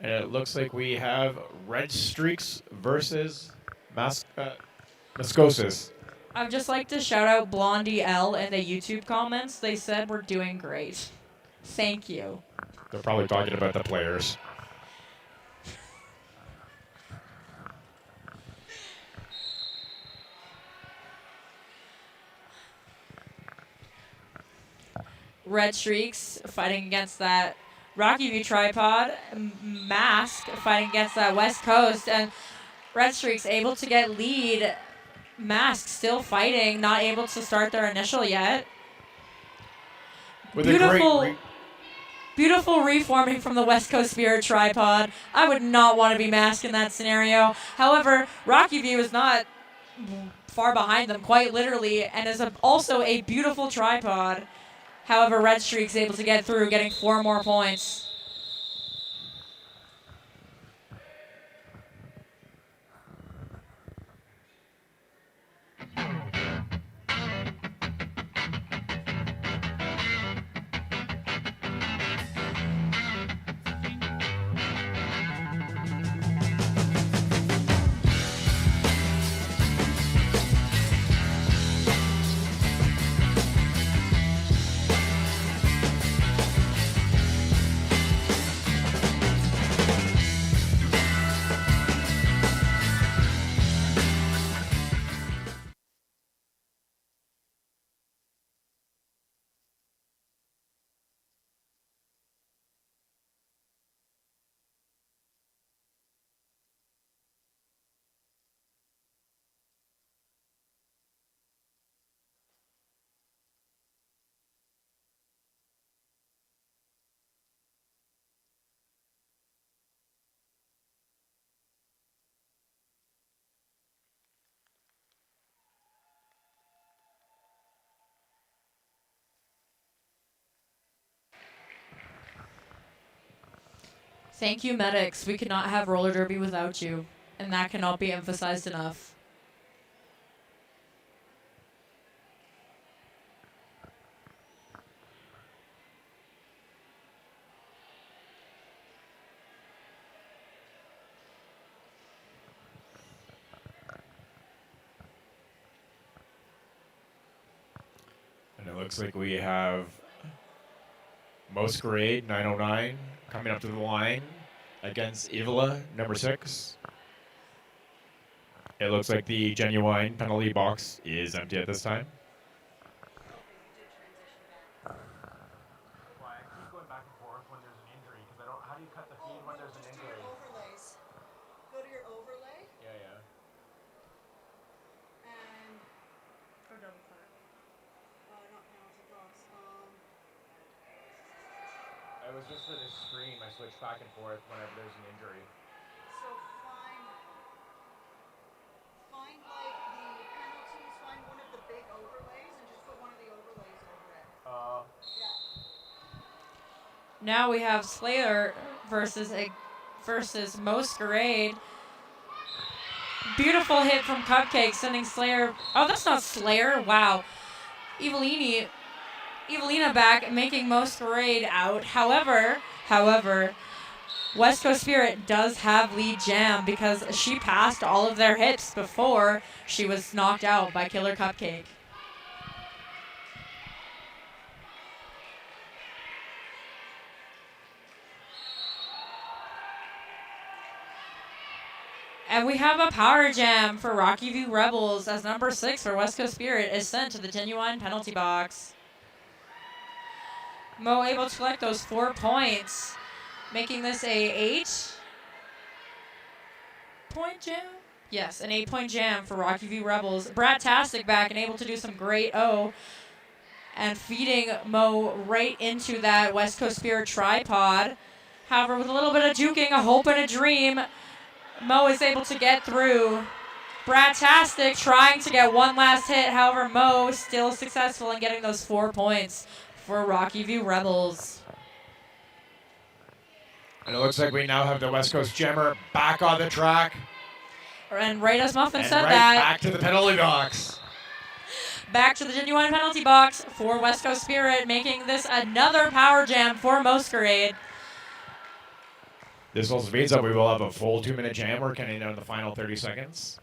And it looks like we have Red Streaks versus Muscosis. I'd just like to shout out Blondie L in the YouTube comments. They said we're doing great. Thank you. They're probably talking about the players. Red Streaks fighting against that Rocky View tripod. Mask fighting against that West Coast. And Red Streaks able to get lead. Mask still fighting, not able to start their initial yet. With Beautiful reforming from the West Coast Spirit tripod. I would not want to be Mask in that scenario. However, Rocky View is not far behind them, quite literally, and is also a beautiful tripod. However, Red Streak's able to get through, getting 4 more points. Thank you, medics. We could not have roller derby without you, and that cannot be emphasized enough. And it looks like we have Masquerade 909 coming up to the line against Evola number 6. It looks like the Genuine penalty box is empty at this time. Well, I keep going back and forth when there's an injury because I don't. How do you cut the feed when there's an Just injury? do your overlays. Go to your overlay Yeah. and not penalty box. It was just for this screen. I switch back and forth whenever there's an injury. So find like the penalties. Find one of the big overlays and just put one of the overlays over it. Yeah. Now we have Slayer versus Masquerade. Beautiful hit from Cupcake, sending Slayer. Oh, that's not Slayer. Wow. Evelina back, making Masquerade out. However, West Coast Spirit does have lead jam because she passed all of their hits before she was knocked out by Killer Cupcake. And we have a power jam for Rocky View Rebels as number 6 for West Coast Spirit is sent to the Genuine penalty box. Mo able to collect those 4 points, making this a 8-point jam? Yes, an 8-point jam for Rocky View Rebels. Brat-tastic back and able to do some great O and feeding Mo right into that West Coast Spirit tripod. However, with a little bit of juking, a hope and a dream, Mo is able to get through. Brat-tastic trying to get one last hit. However, Mo still successful in getting those 4 points for Rocky View Rebels. And it looks like we now have the West Coast Jammer back on the track. And right as Muffin And said right that, back to the penalty box. back to the Genuine penalty box for West Coast Spirit, making this another power jam for Masquerade. This also means that we will have a full 2-minute jam. We're counting down the final 30 seconds.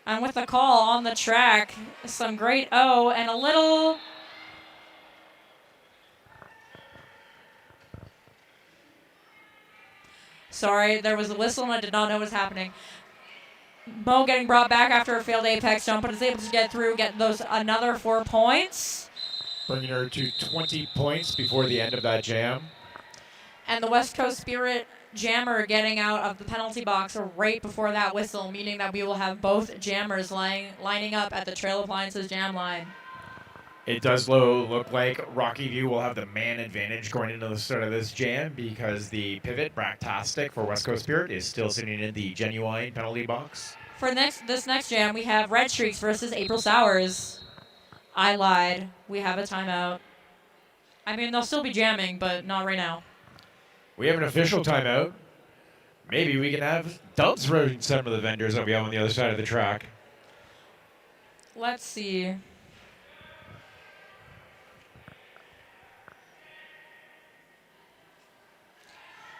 And with the call on the track, some great O and a little... Sorry, there was a whistle and I did not know what was happening. Mo getting brought back after a failed apex jump, but is able to get through, get those another 4 points. Bringing her to 20 points before the end of that jam. And the West Coast Spirit jammer getting out of the penalty box right before that whistle, meaning that we will have both jammers lining up at the Trail Appliances jam line. It does look like Rocky View will have the man advantage going into the start of this jam because the pivot, Bractastic for West Coast Spirit, is still sitting in the genuine penalty box. For this next jam, we have Red Streaks versus April Sours. I lied. We have a timeout. I mean, they'll still be jamming, but not right now. We have an official timeout. Maybe we can have dubs for some of the vendors that we have on the other side of the track. Let's see.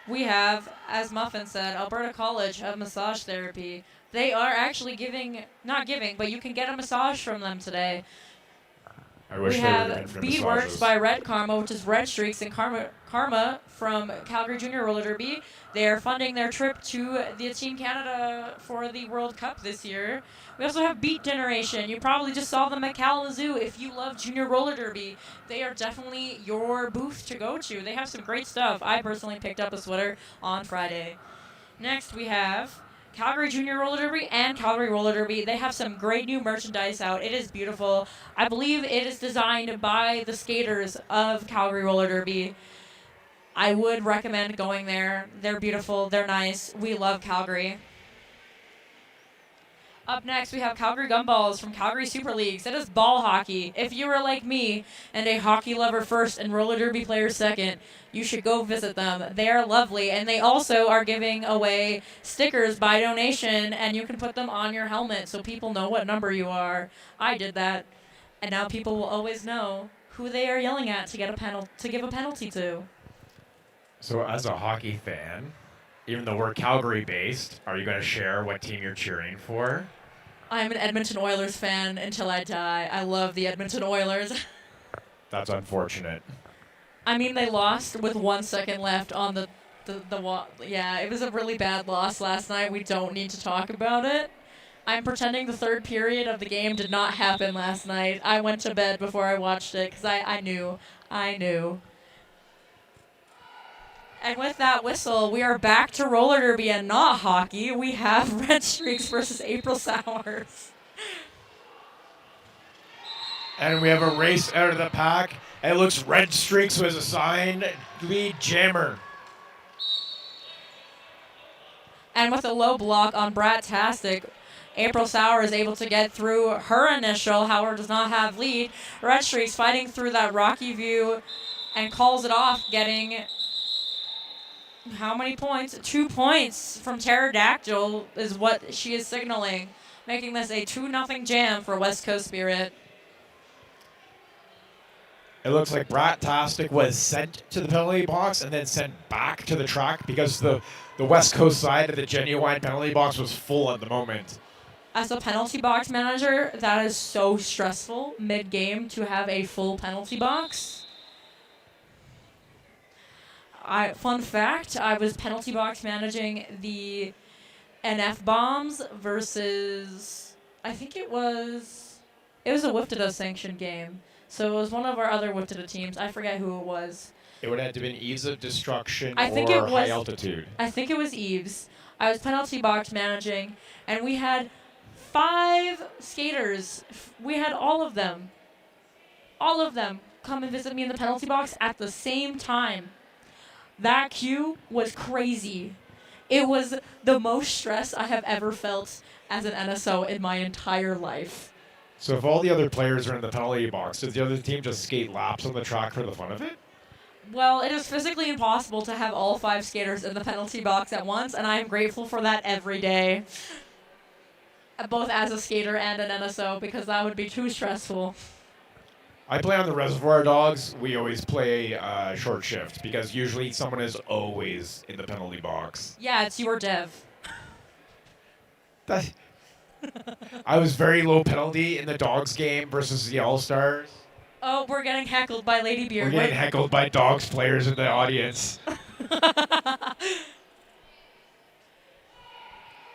We have, as Muffin said, Alberta College of Massage Therapy. They are actually not giving, but you can get a massage from them today. I wish We they were have giving for Beadworks massages. by Red Karma, which is Red Streaks, and Karma from Calgary Junior Roller Derby. They are funding their trip to the Team Canada for the World Cup this year. We also have Beat Generation. You probably just saw them at Kalamazoo. If you love Junior Roller Derby, they are definitely your booth to go to. They have some great stuff. I personally picked up a sweater on Friday. Next, we have Calgary Junior Roller Derby and Calgary Roller Derby. They have some great new merchandise out. It is beautiful. I believe it is designed by the skaters of Calgary Roller Derby. I would recommend going there. They're beautiful. They're nice. We love Calgary. Up next, we have Calgary Gumballs from Calgary Super Leagues. It is ball hockey. If you are like me and a hockey lover first and roller derby player second, you should go visit them. They are lovely, and they also are giving away stickers by donation, and you can put them on your helmet so people know what number you are. I did that, and now people will always know who they are yelling at to get to give a penalty to. So as a hockey fan, even though we're Calgary-based, are you going to share what team you're cheering for? I'm an Edmonton Oilers fan until I die. I love the Edmonton Oilers. That's unfortunate. I mean, they lost with 1 second left on the yeah, it was a really bad loss last night. We don't need to talk about it. I'm pretending the third period of the game did not happen last night. I went to bed before I watched it because I knew. And with that whistle, we are back to roller derby and not hockey. We have Red Streaks versus April Sours. And we have a race out of the pack. It looks Red Streaks was assigned lead jammer. And with a low block on Brat-tastic, April Sour is able to get through her initial. However, does not have lead. Red Streaks fighting through that rocky view and calls it off, getting how many points? 2 points from Pterodactyl is what she is signaling, making this a 2-0 jam for West Coast Spirit. It looks like Brat-tastic was sent to the penalty box and then sent back to the track because the West Coast side of the genuine penalty box was full at the moment. As a penalty box manager, that is so stressful mid-game to have a full penalty box. Fun fact, I was penalty box managing the NF bombs versus, I think it was a Wiftida sanctioned game. So it was one of our other Wiftida teams. I forget who it was. It would have to been Eves of Destruction I think or it was High Altitude. I think it was Eves. I was penalty box managing, and we had 5 skaters. We had all of them come and visit me in the penalty box at the same time. That queue was crazy. It was the most stress I have ever felt as an NSO in my entire life. So if all the other players are in the penalty box, does the other team just skate laps on the track for the fun of it? Well, it is physically impossible to have all 5 skaters in the penalty box at once, and I am grateful for that every day. Both as a skater and an NSO, because that would be too stressful. I play on the Reservoir Dogs. We always play short shift because usually someone is always in the penalty box. Yeah, it's your dev. I was very low penalty in the Dogs game versus the All-Stars. Oh, we're getting heckled by Lady We're Beard. getting heckled by Dogs players in the audience.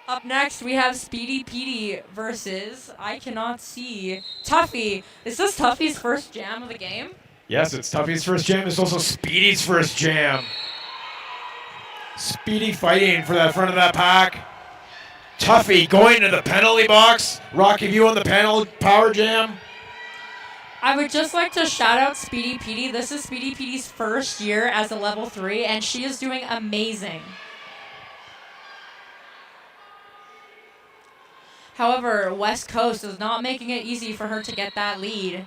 Up next, we have Speedy Petey versus, I cannot see, Tuffy. Is this Tuffy's first jam of the game? Yes, it's Tuffy's first jam. It's also Speedy's first jam. Speedy fighting for that front of that pack. Tuffy going to the penalty box. Rocky View on the panel power jam. I would just like to shout out Speedy Petey. This is Speedy Petey's first year as a level 3, and she is doing amazing. However, West Coast is not making it easy for her to get that lead.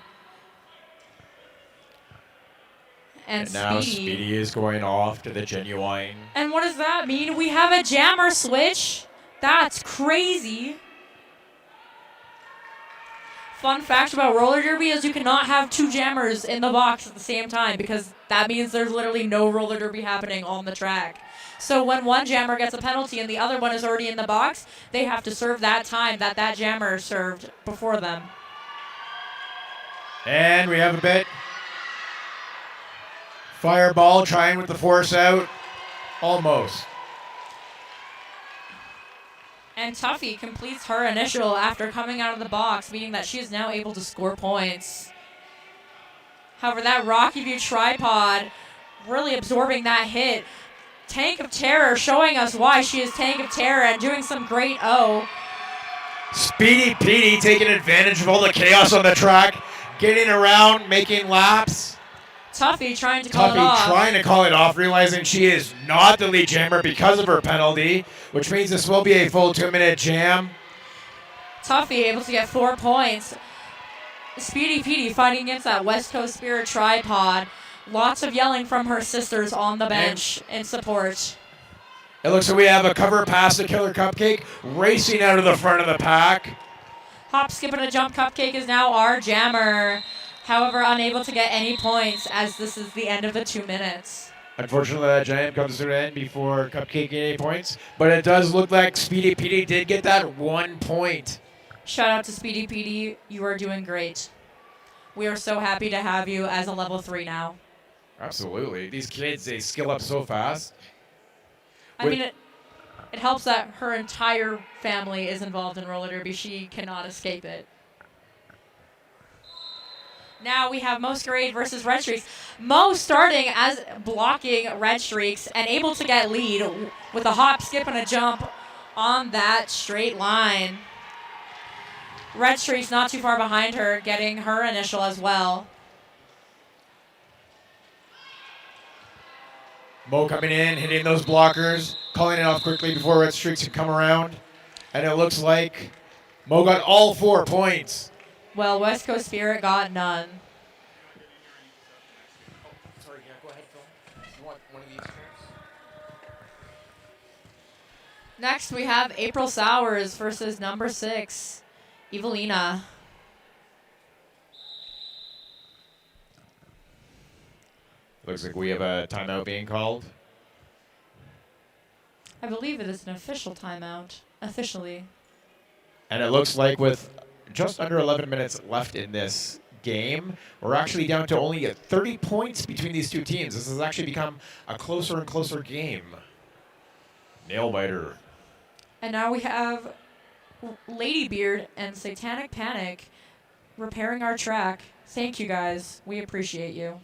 And now Speedy is going off to the Genuine. And what does that mean? We have a jammer switch. That's crazy. Fun fact about roller derby is you cannot have 2 jammers in the box at the same time because that means there's literally no roller derby happening on the track. So when one jammer gets a penalty and the other one is already in the box, they have to serve that time that jammer served before them. And we have a bit. Fireball trying with the force out. Almost. And Tuffy completes her initial after coming out of the box, meaning that she is now able to score points. However, that Rocky View tripod really absorbing that hit. Tank of Terror showing us why she is Tank of Terror and doing some great O. Speedy Petey taking advantage of all the chaos on the track, getting around, making laps. Tuffy trying to call it off. Tuffy trying to call it off, realizing she is not the lead jammer because of her penalty, which means this will be a full 2-minute jam. Tuffy able to get 4 points. Speedy Petey fighting against that West Coast Spirit tripod. Lots of yelling from her sisters on the bench in support. It looks like we have a cover pass to Killer Cupcake, racing out of the front of the pack. Hop, skip, and a jump Cupcake is now our jammer. However, unable to get any points as this is the end of the 2 minutes. Unfortunately, that jam comes to an end before Cupcake getting any points, but it does look like Speedy Petey did get that 1 point. Shout out to Speedy Petey. You are doing great. We are so happy to have you as a level 3 now. Absolutely. These kids, they skill up so fast. I mean, it helps that her entire family is involved in roller derby. She cannot escape it. Now we have Masquerade versus Red Streaks. Mo starting as blocking Red Streaks and able to get lead with a hop, skip, and a jump on that straight line. Red Streaks not too far behind her, getting her initial as well. Mo coming in, hitting those blockers, calling it off quickly before Red Streaks can come around. And it looks like Mo got all 4 points. Well, West Coast Spirit got none. Sorry, yeah, go ahead, Phil. You want one of these chips? Next, we have April Sowers versus number 6, Evelina. Looks like we have a timeout being called. I believe it is an official timeout, officially. And it looks like with just under 11 minutes left in this game, we're actually down to only 30 points between these two teams. This has actually become a closer and closer game. Nail biter. And now we have Ladybeard and Satanic Panic repairing our track. Thank you, guys. We appreciate you.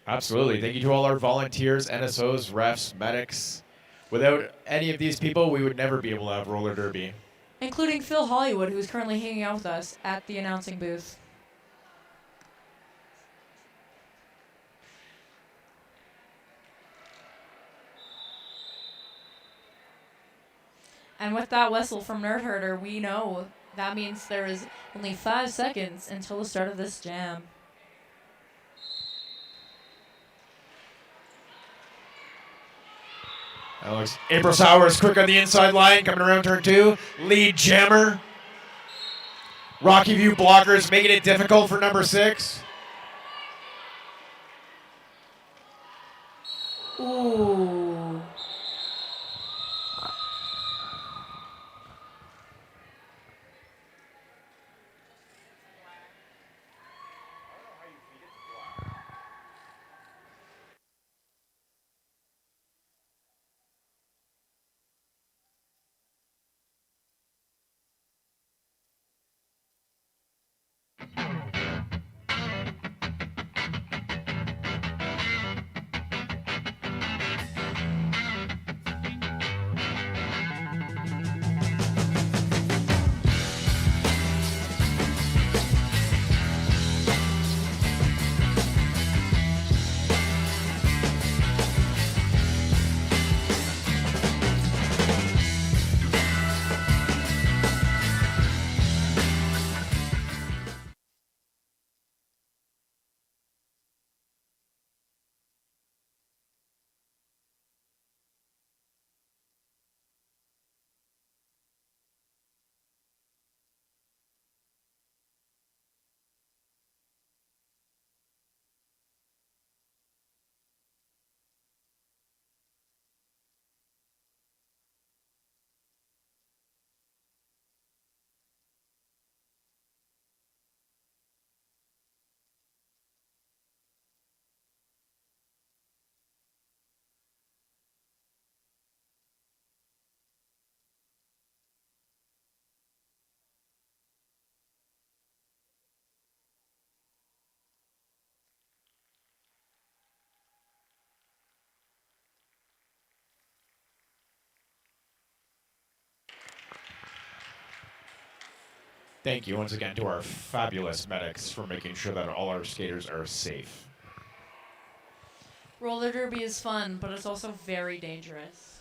Absolutely. Thank you to all our volunteers, NSOs, refs, medics. Without any of these people, we would never be able to have roller derby. Including Phil Hollywood, who's currently hanging out with us at the announcing booth. And with that whistle from Nerd Herder, we know that means there is only 5 seconds until the start of this jam. Alex. April Sowers quick on the inside line, coming around turn 2. Lead jammer. Rocky View blockers making it difficult for number 6. Ooh. Thank you once again to our fabulous medics for making sure that all our skaters are safe. Roller derby is fun, but it's also very dangerous.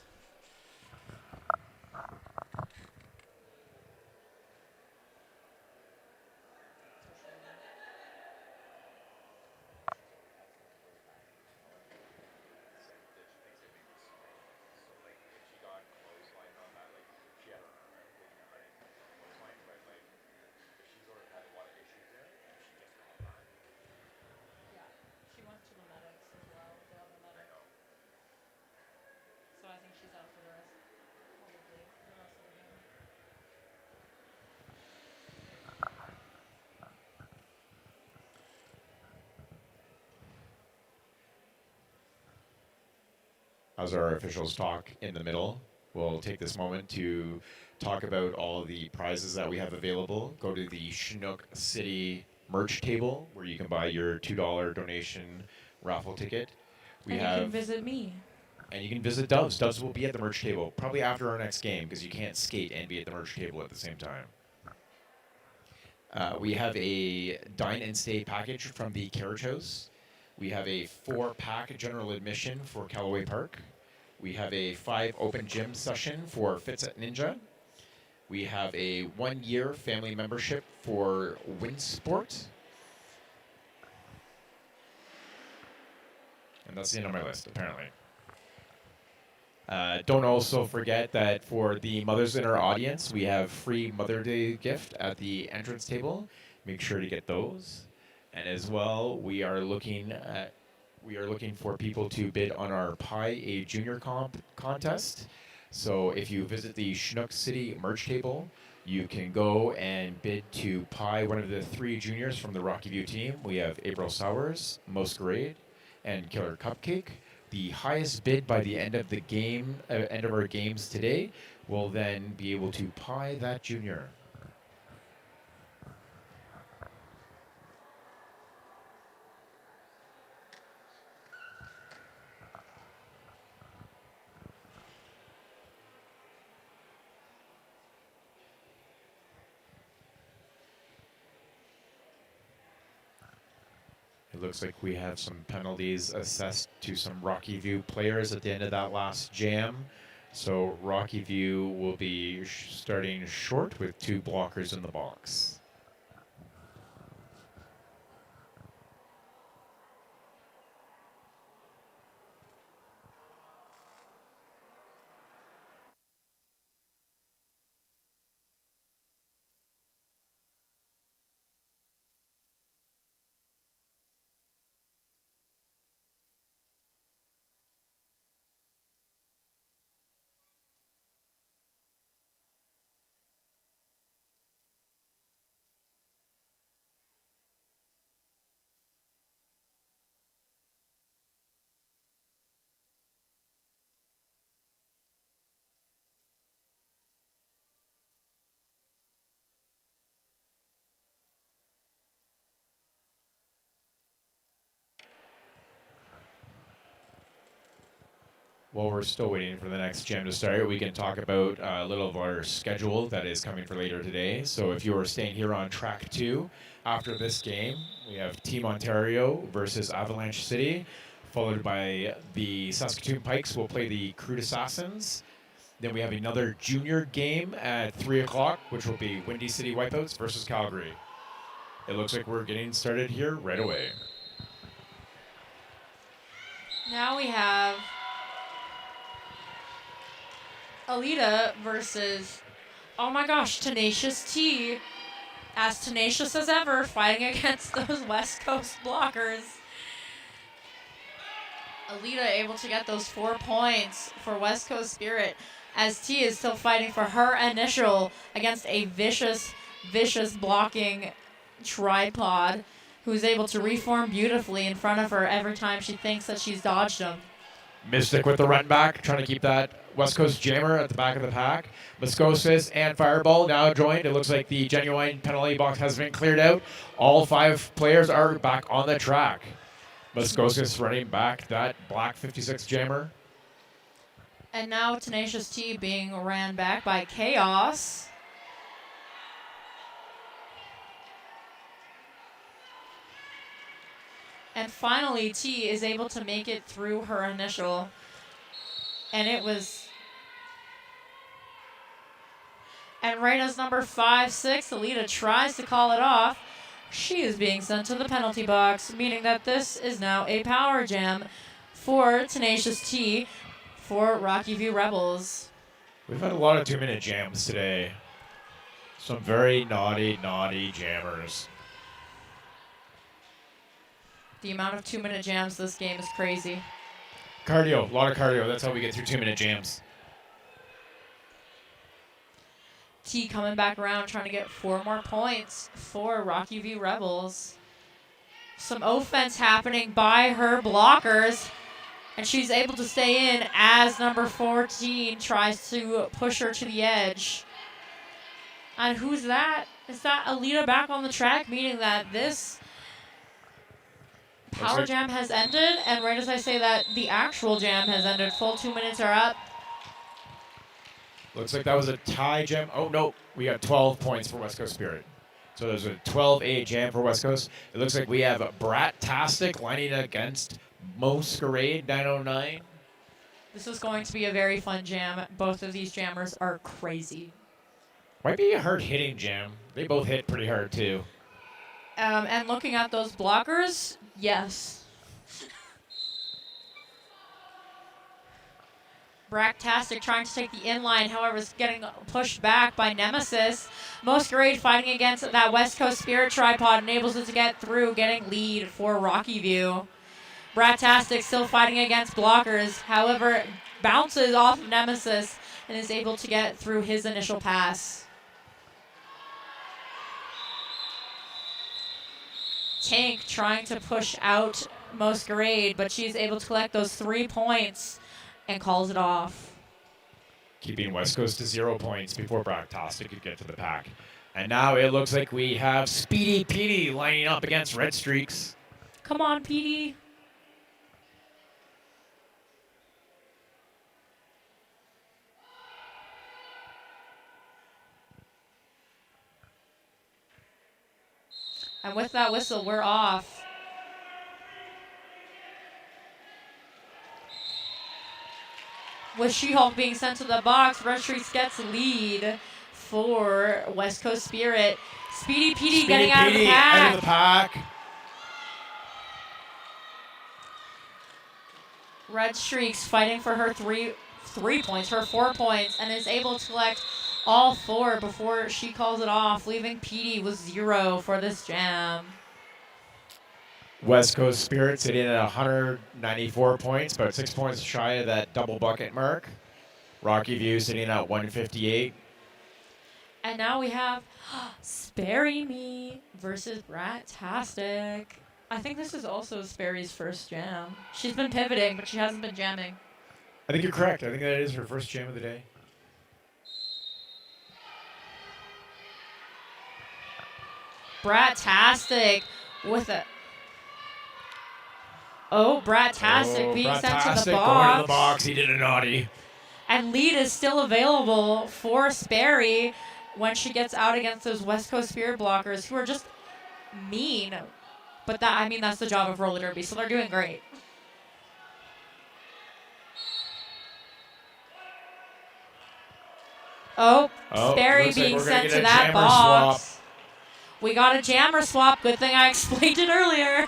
She went to the medics as well, the other medic. So I think she's out for the rest, probably the rest of the game. As our officials talk in the middle, we'll take this moment to talk about all of the prizes that we have available. Go to the Chinook City merch table where you can buy your $2 donation raffle ticket. You can visit me. And you can visit Doves. Doves will be at the merch table probably after our next game because you can't skate and be at the merch table at the same time. We have a dine and stay package from the Carriage House. We have a 4-pack general admission for Callaway Park. We have a 5 open gym session for Fits at Ninja. We have a 1-year family membership for Winsport. And that's the end of my list, apparently. Don't also forget that for the mothers in our audience, we have free Mother Day gift at the entrance table. Make sure to get those. And as well, we are looking for people to bid on our Pie a Junior contest. So if you visit the Chinook City merch table, you can go and bid to Pie one of the 3 juniors from the Rocky View team. We have April Sowers, Masquerade, and Killer Cupcake. The highest bid by the end of the game, end of our games today, will then be able to pie that junior. It looks like we have some penalties assessed to some Rocky View players at the end of that last jam. So Rocky View will be starting short with 2 blockers in the box. While we're still waiting for the next jam to start, we can talk about a little of our schedule that is coming for later today. So if you are staying here on track 2, after this game, we have Team Ontario versus Avalanche City, followed by the Saskatoon Pikes will play the Crude Assassins. Then we have another junior game at 3 o'clock, which will be Windy City Wipeouts versus Calgary. It looks like we're getting started here right away. Now we have Alita versus, oh my gosh, Tenacious T. As tenacious as ever, fighting against those West Coast blockers. Alita able to get those 4 points for West Coast Spirit, as T is still fighting for her initial against a vicious blocking tripod who's able to reform beautifully in front of her every time she thinks that she's dodged him. Mystic with the run back, trying to keep that West Coast jammer at the back of the pack. Muskosis and Fireball now joined. It looks like the Genuine penalty box has been cleared out. All 5 players are back on the track. Muskosis running back that black 56 jammer. And now Tenacious T being ran back by Chaos. And finally, T is able to make it through her initial. And it was... And right as number 5-6, Alita tries to call it off, she is being sent to the penalty box, meaning that this is now a power jam for Tenacious T for Rocky View Rebels. We've had a lot of 2-minute jams today. Some very naughty, naughty jammers. The amount of 2-minute jams this game is crazy. Cardio, a lot of cardio. That's how we get through 2-minute jams. T coming back around, trying to get 4 more points for Rocky View Rebels. Some offense happening by her blockers, and she's able to stay in as number 14 tries to push her to the edge. And who's that? Is that Alita back on the track, meaning that this power jam has ended, and right as I say that, the actual jam has ended. Full 2 minutes are up. Looks like that was a tie jam. Oh, no. We got 12 points for West Coast Spirit. So there's a 12-8 jam for West Coast. It looks like we have Brat-tastic lining against Masquerade 909. This is going to be a very fun jam. Both of these jammers are crazy. Might be a hard-hitting jam. They both hit pretty hard, too. And looking at those blockers, yes. Brat-tastic trying to take the inline, however, is getting pushed back by Nemesis. Masquerade fighting against that West Coast Spirit tripod, enables it to get through, getting lead for Rocky View. Brat-tastic still fighting against blockers, however, bounces off of Nemesis and is able to get through his initial pass. Tank trying to push out Masquerade, but she's able to collect those 3 points and calls it off. Keeping West Coast to 0 points before Brat-tastic could get to the pack. And now it looks like we have Speedy Petey lining up against Red Streaks. Come on, Petey. And with that whistle, we're off. With She-Hulk being sent to the box, Red Streaks gets lead for West Coast Spirit. Speedy Petey getting out of the pack. Out of the pack. Red Streaks fighting for her 3 points, her 4 points, and is able to collect all 4 before she calls it off, leaving Petey with 0 for this jam. West Coast Spirit sitting at 194 points, about 6 points shy of that double bucket mark. Rocky View sitting at 158. And now we have Sperry Me versus Brat-tastic. I think this is also Sperry's first jam. She's been pivoting, but she hasn't been jamming. I think you're correct. I think that is her first jam of the day. Brat-tastic with a... Oh, Brat-tastic being sent to Brat-tastic the going box. to the box. He did a naughty. And lead is still available for Sperry when she gets out against those West Coast Spirit blockers who are just mean. But that, I mean, that's the job of roller derby, so they're doing great. Oh, Sperry looks like being we're gonna sent get to a that jammer box. swap. We got a jammer swap. Good thing I explained it earlier.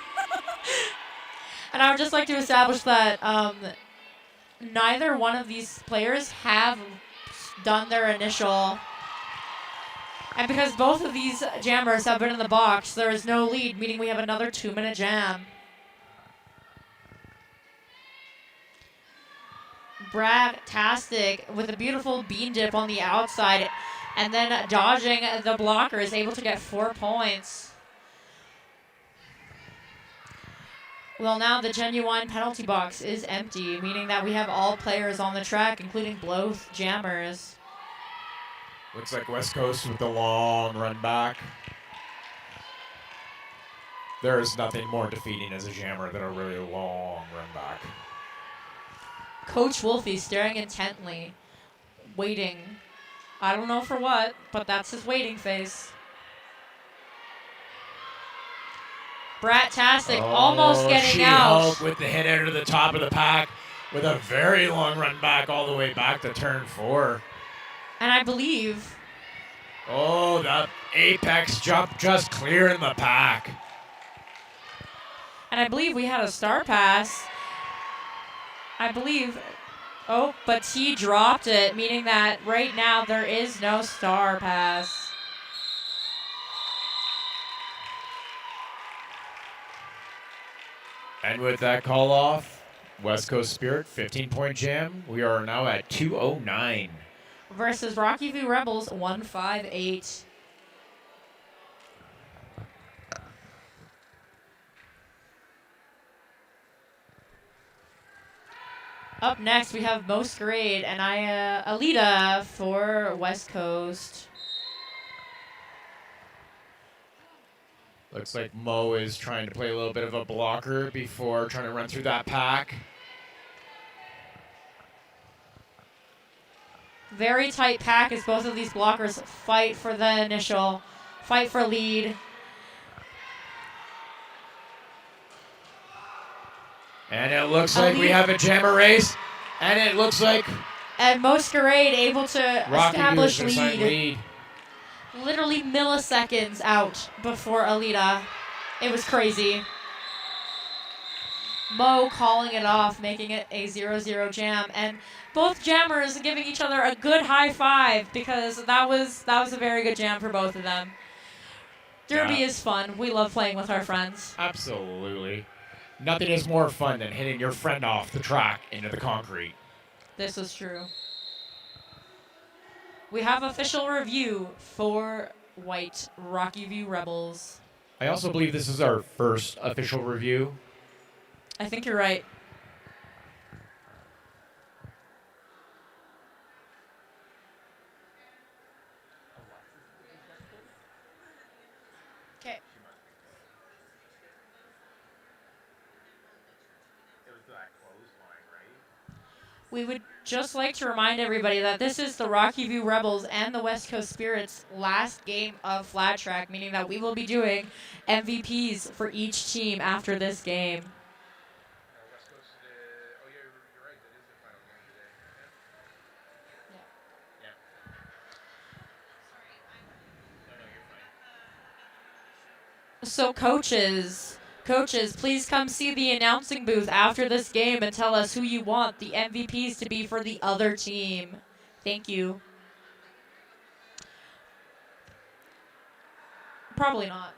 And I would just like to establish that neither one of these players have done their initial. And because both of these jammers have been in the box, there is no lead, meaning we have another 2-minute jam. Brat-tastic with a beautiful bean dip on the outside and then dodging the blocker is able to get 4 points. Well, now the genuine penalty box is empty, meaning that we have all players on the track, including both jammers. Looks like West Coast with the long run back. There is nothing more defeating as a jammer than a really long run back. Coach Wolfie staring intently, waiting. I don't know for what, but that's his waiting face. Brat-tastic almost getting out. She-Hulk with the hit out of the top of the pack with a very long run back all the way back to turn 4. And I believe... Oh, the apex jump just clearing the pack. And I believe we had a star pass. I believe... Oh, but T dropped it, meaning that right now there is no star pass. And with that call off, West Coast Spirit, 15-point jam. We are now at 209. Versus Rocky View Rebels, 158. Up next, we have Masquerade and Alita for West Coast. Looks like Mo is trying to play a little bit of a blocker before trying to run through that pack. Very tight pack as both of these blockers fight for the initial, fight for lead. And it looks like we have a jammer race. And it looks like And Masquerade able to Rocky establish View is gonna sign lead. Literally milliseconds out before Alita. It was crazy. Mo calling it off, making it a 0-0 jam, and both jammers giving each other a good high five because that was a very good jam for both of them. Derby is fun. We love playing with our friends. Absolutely. Nothing is more fun than hitting your friend off the track into the concrete. This is true. We have official review for White Rocky View Rebels. I also believe this is our first official review. I think you're right. Okay. We would just like to remind everybody that this is the Rocky View Rebels and the West Coast Spirits' last game of Flat Track, meaning that we will be doing MVPs for each team after this game. So coaches, please come see the announcing booth after this game and tell us who you want the MVPs to be for the other team. Thank you. Probably not.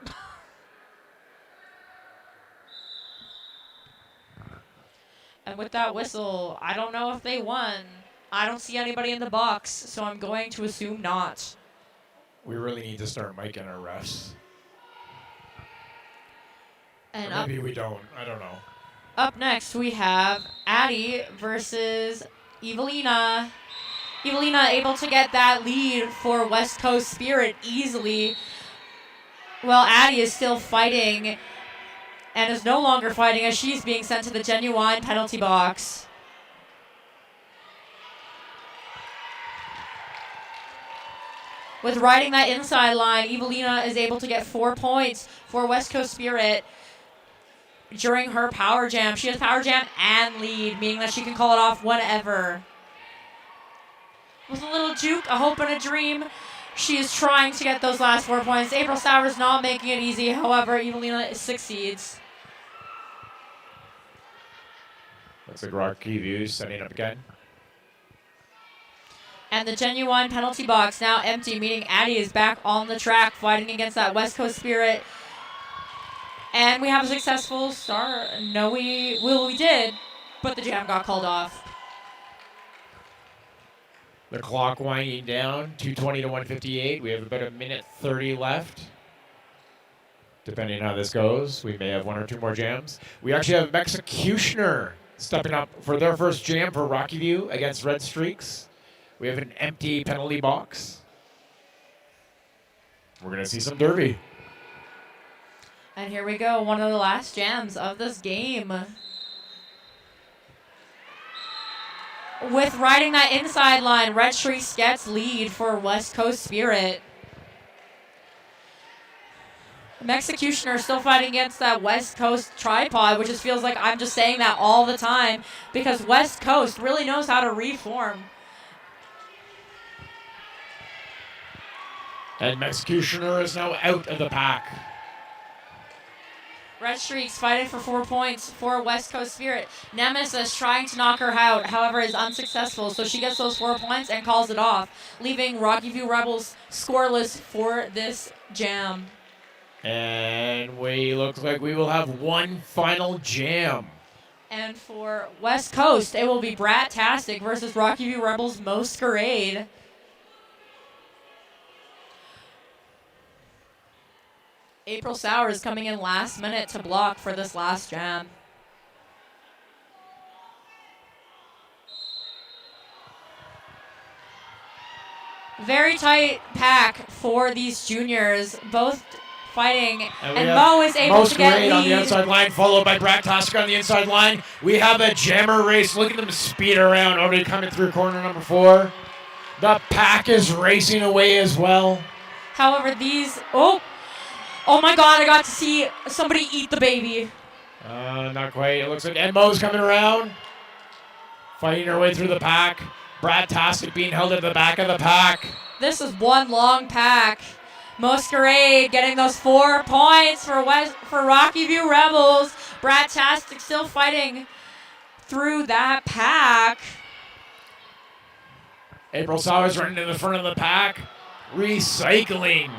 And with that whistle, I don't know if they won. I don't see anybody in the box, so I'm going to assume not. We really need to start miking our refs. And or maybe we don't. I don't know. Up next, we have Addie versus Evelina. Evelina able to get that lead for West Coast Spirit easily. Well, Addie is still fighting and is no longer fighting as she's being sent to the Genuine penalty box. With riding that inside line, Evelina is able to get 4 points for West Coast Spirit during her power jam. She has power jam and lead, meaning that she can call it off whenever. With a little juke, a hope, and a dream, she is trying to get those last 4 points. April Sowers not making it easy. However, Evelina succeeds. Looks like Rocky View setting up again. And the Genuine penalty box now empty, meaning Addie is back on the track fighting against that West Coast Spirit. And we have a successful start. No, we did, but the jam got called off. The clock winding down, 2:20 to 1:58. We have about a minute 30 left. Depending on how this goes, we may have 1 or 2 more jams. We actually have Executioner stepping up for their first jam for Rocky View against Red Streaks. We have an empty penalty box. We're going to see some derby. And here we go, one of the last jams of this game. With riding that inside line, Red Streaks gets lead for West Coast Spirit. Executioner still fighting against that West Coast tripod, which just feels like I'm just saying that all the time because West Coast really knows how to reform. And Executioner is now out of the pack. Red Streaks fighting for 4 points for West Coast Spirit. Nemesis trying to knock her out, however, is unsuccessful, so she gets those 4 points and calls it off, leaving Rocky View Rebels scoreless for this jam. And we look like we will have one final jam. And for West Coast, it will be Brat-tastic versus Rocky View Rebels Masquerade. April Sowers coming in last minute to block for this last jam. Very tight pack for these juniors, both fighting, and Mo is able to get lead. On the outside line, followed by Brat-tastic on the inside line. We have a jammer race. Look at them speed around, already coming through corner number 4. The pack is racing away as well. However, these, oh my God, I got to see somebody eat the baby. Not quite. It looks like Mo's coming around, fighting her way through the pack. Brat-tastic being held at the back of the pack. This is one long pack. Masquerade getting those 4 points for Rocky View Rebels. Brat-tastic still fighting through that pack. April Sowers running to the front of the pack, recycling.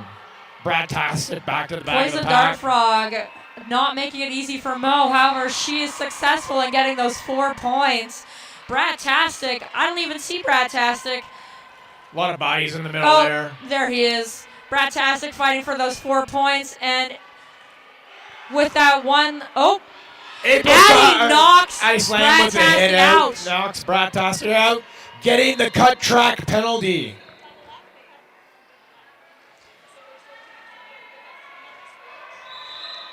Brat-tastic back to the back of the Poison pack. Dart Frog not making it easy for Mo. However, she is successful in getting those 4 points. Brat-tastic, I don't even see Brat-tastic. A lot of bodies in the middle there. There he is. Brat-tastic fighting for those 4 points, and with that one, Daddy knocks Brat-tastic out. Knocks Brat-tastic out, getting the cut track penalty.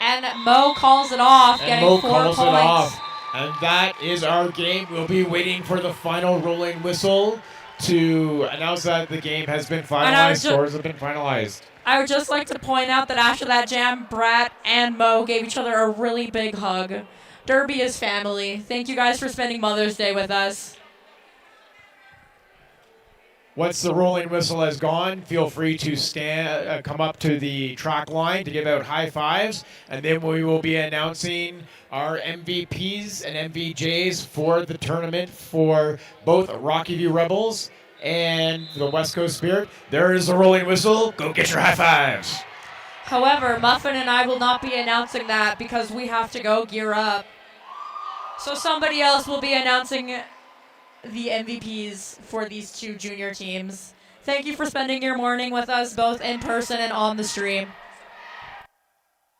And Mo calls it off, getting 4 points. And that is our game. We'll be waiting for the final rolling whistle to announce that the game has been finalized. Scores have been finalized. I would just like to point out that after that jam, Brat and Mo gave each other a really big hug. Derby is family. Thank you guys for spending Mother's Day with us. Once the rolling whistle has gone, feel free to come up to the track line to give out high fives, and then we will be announcing our MVPs and MVJs for the tournament for both Rocky View Rebels and the West Coast Spirit. There is the rolling whistle. Go get your high fives. However, Muffin and I will not be announcing that because we have to go gear up. So somebody else will be announcing the MVPs for these 2 junior teams. Thank you for spending your morning with us, both in person and on the stream.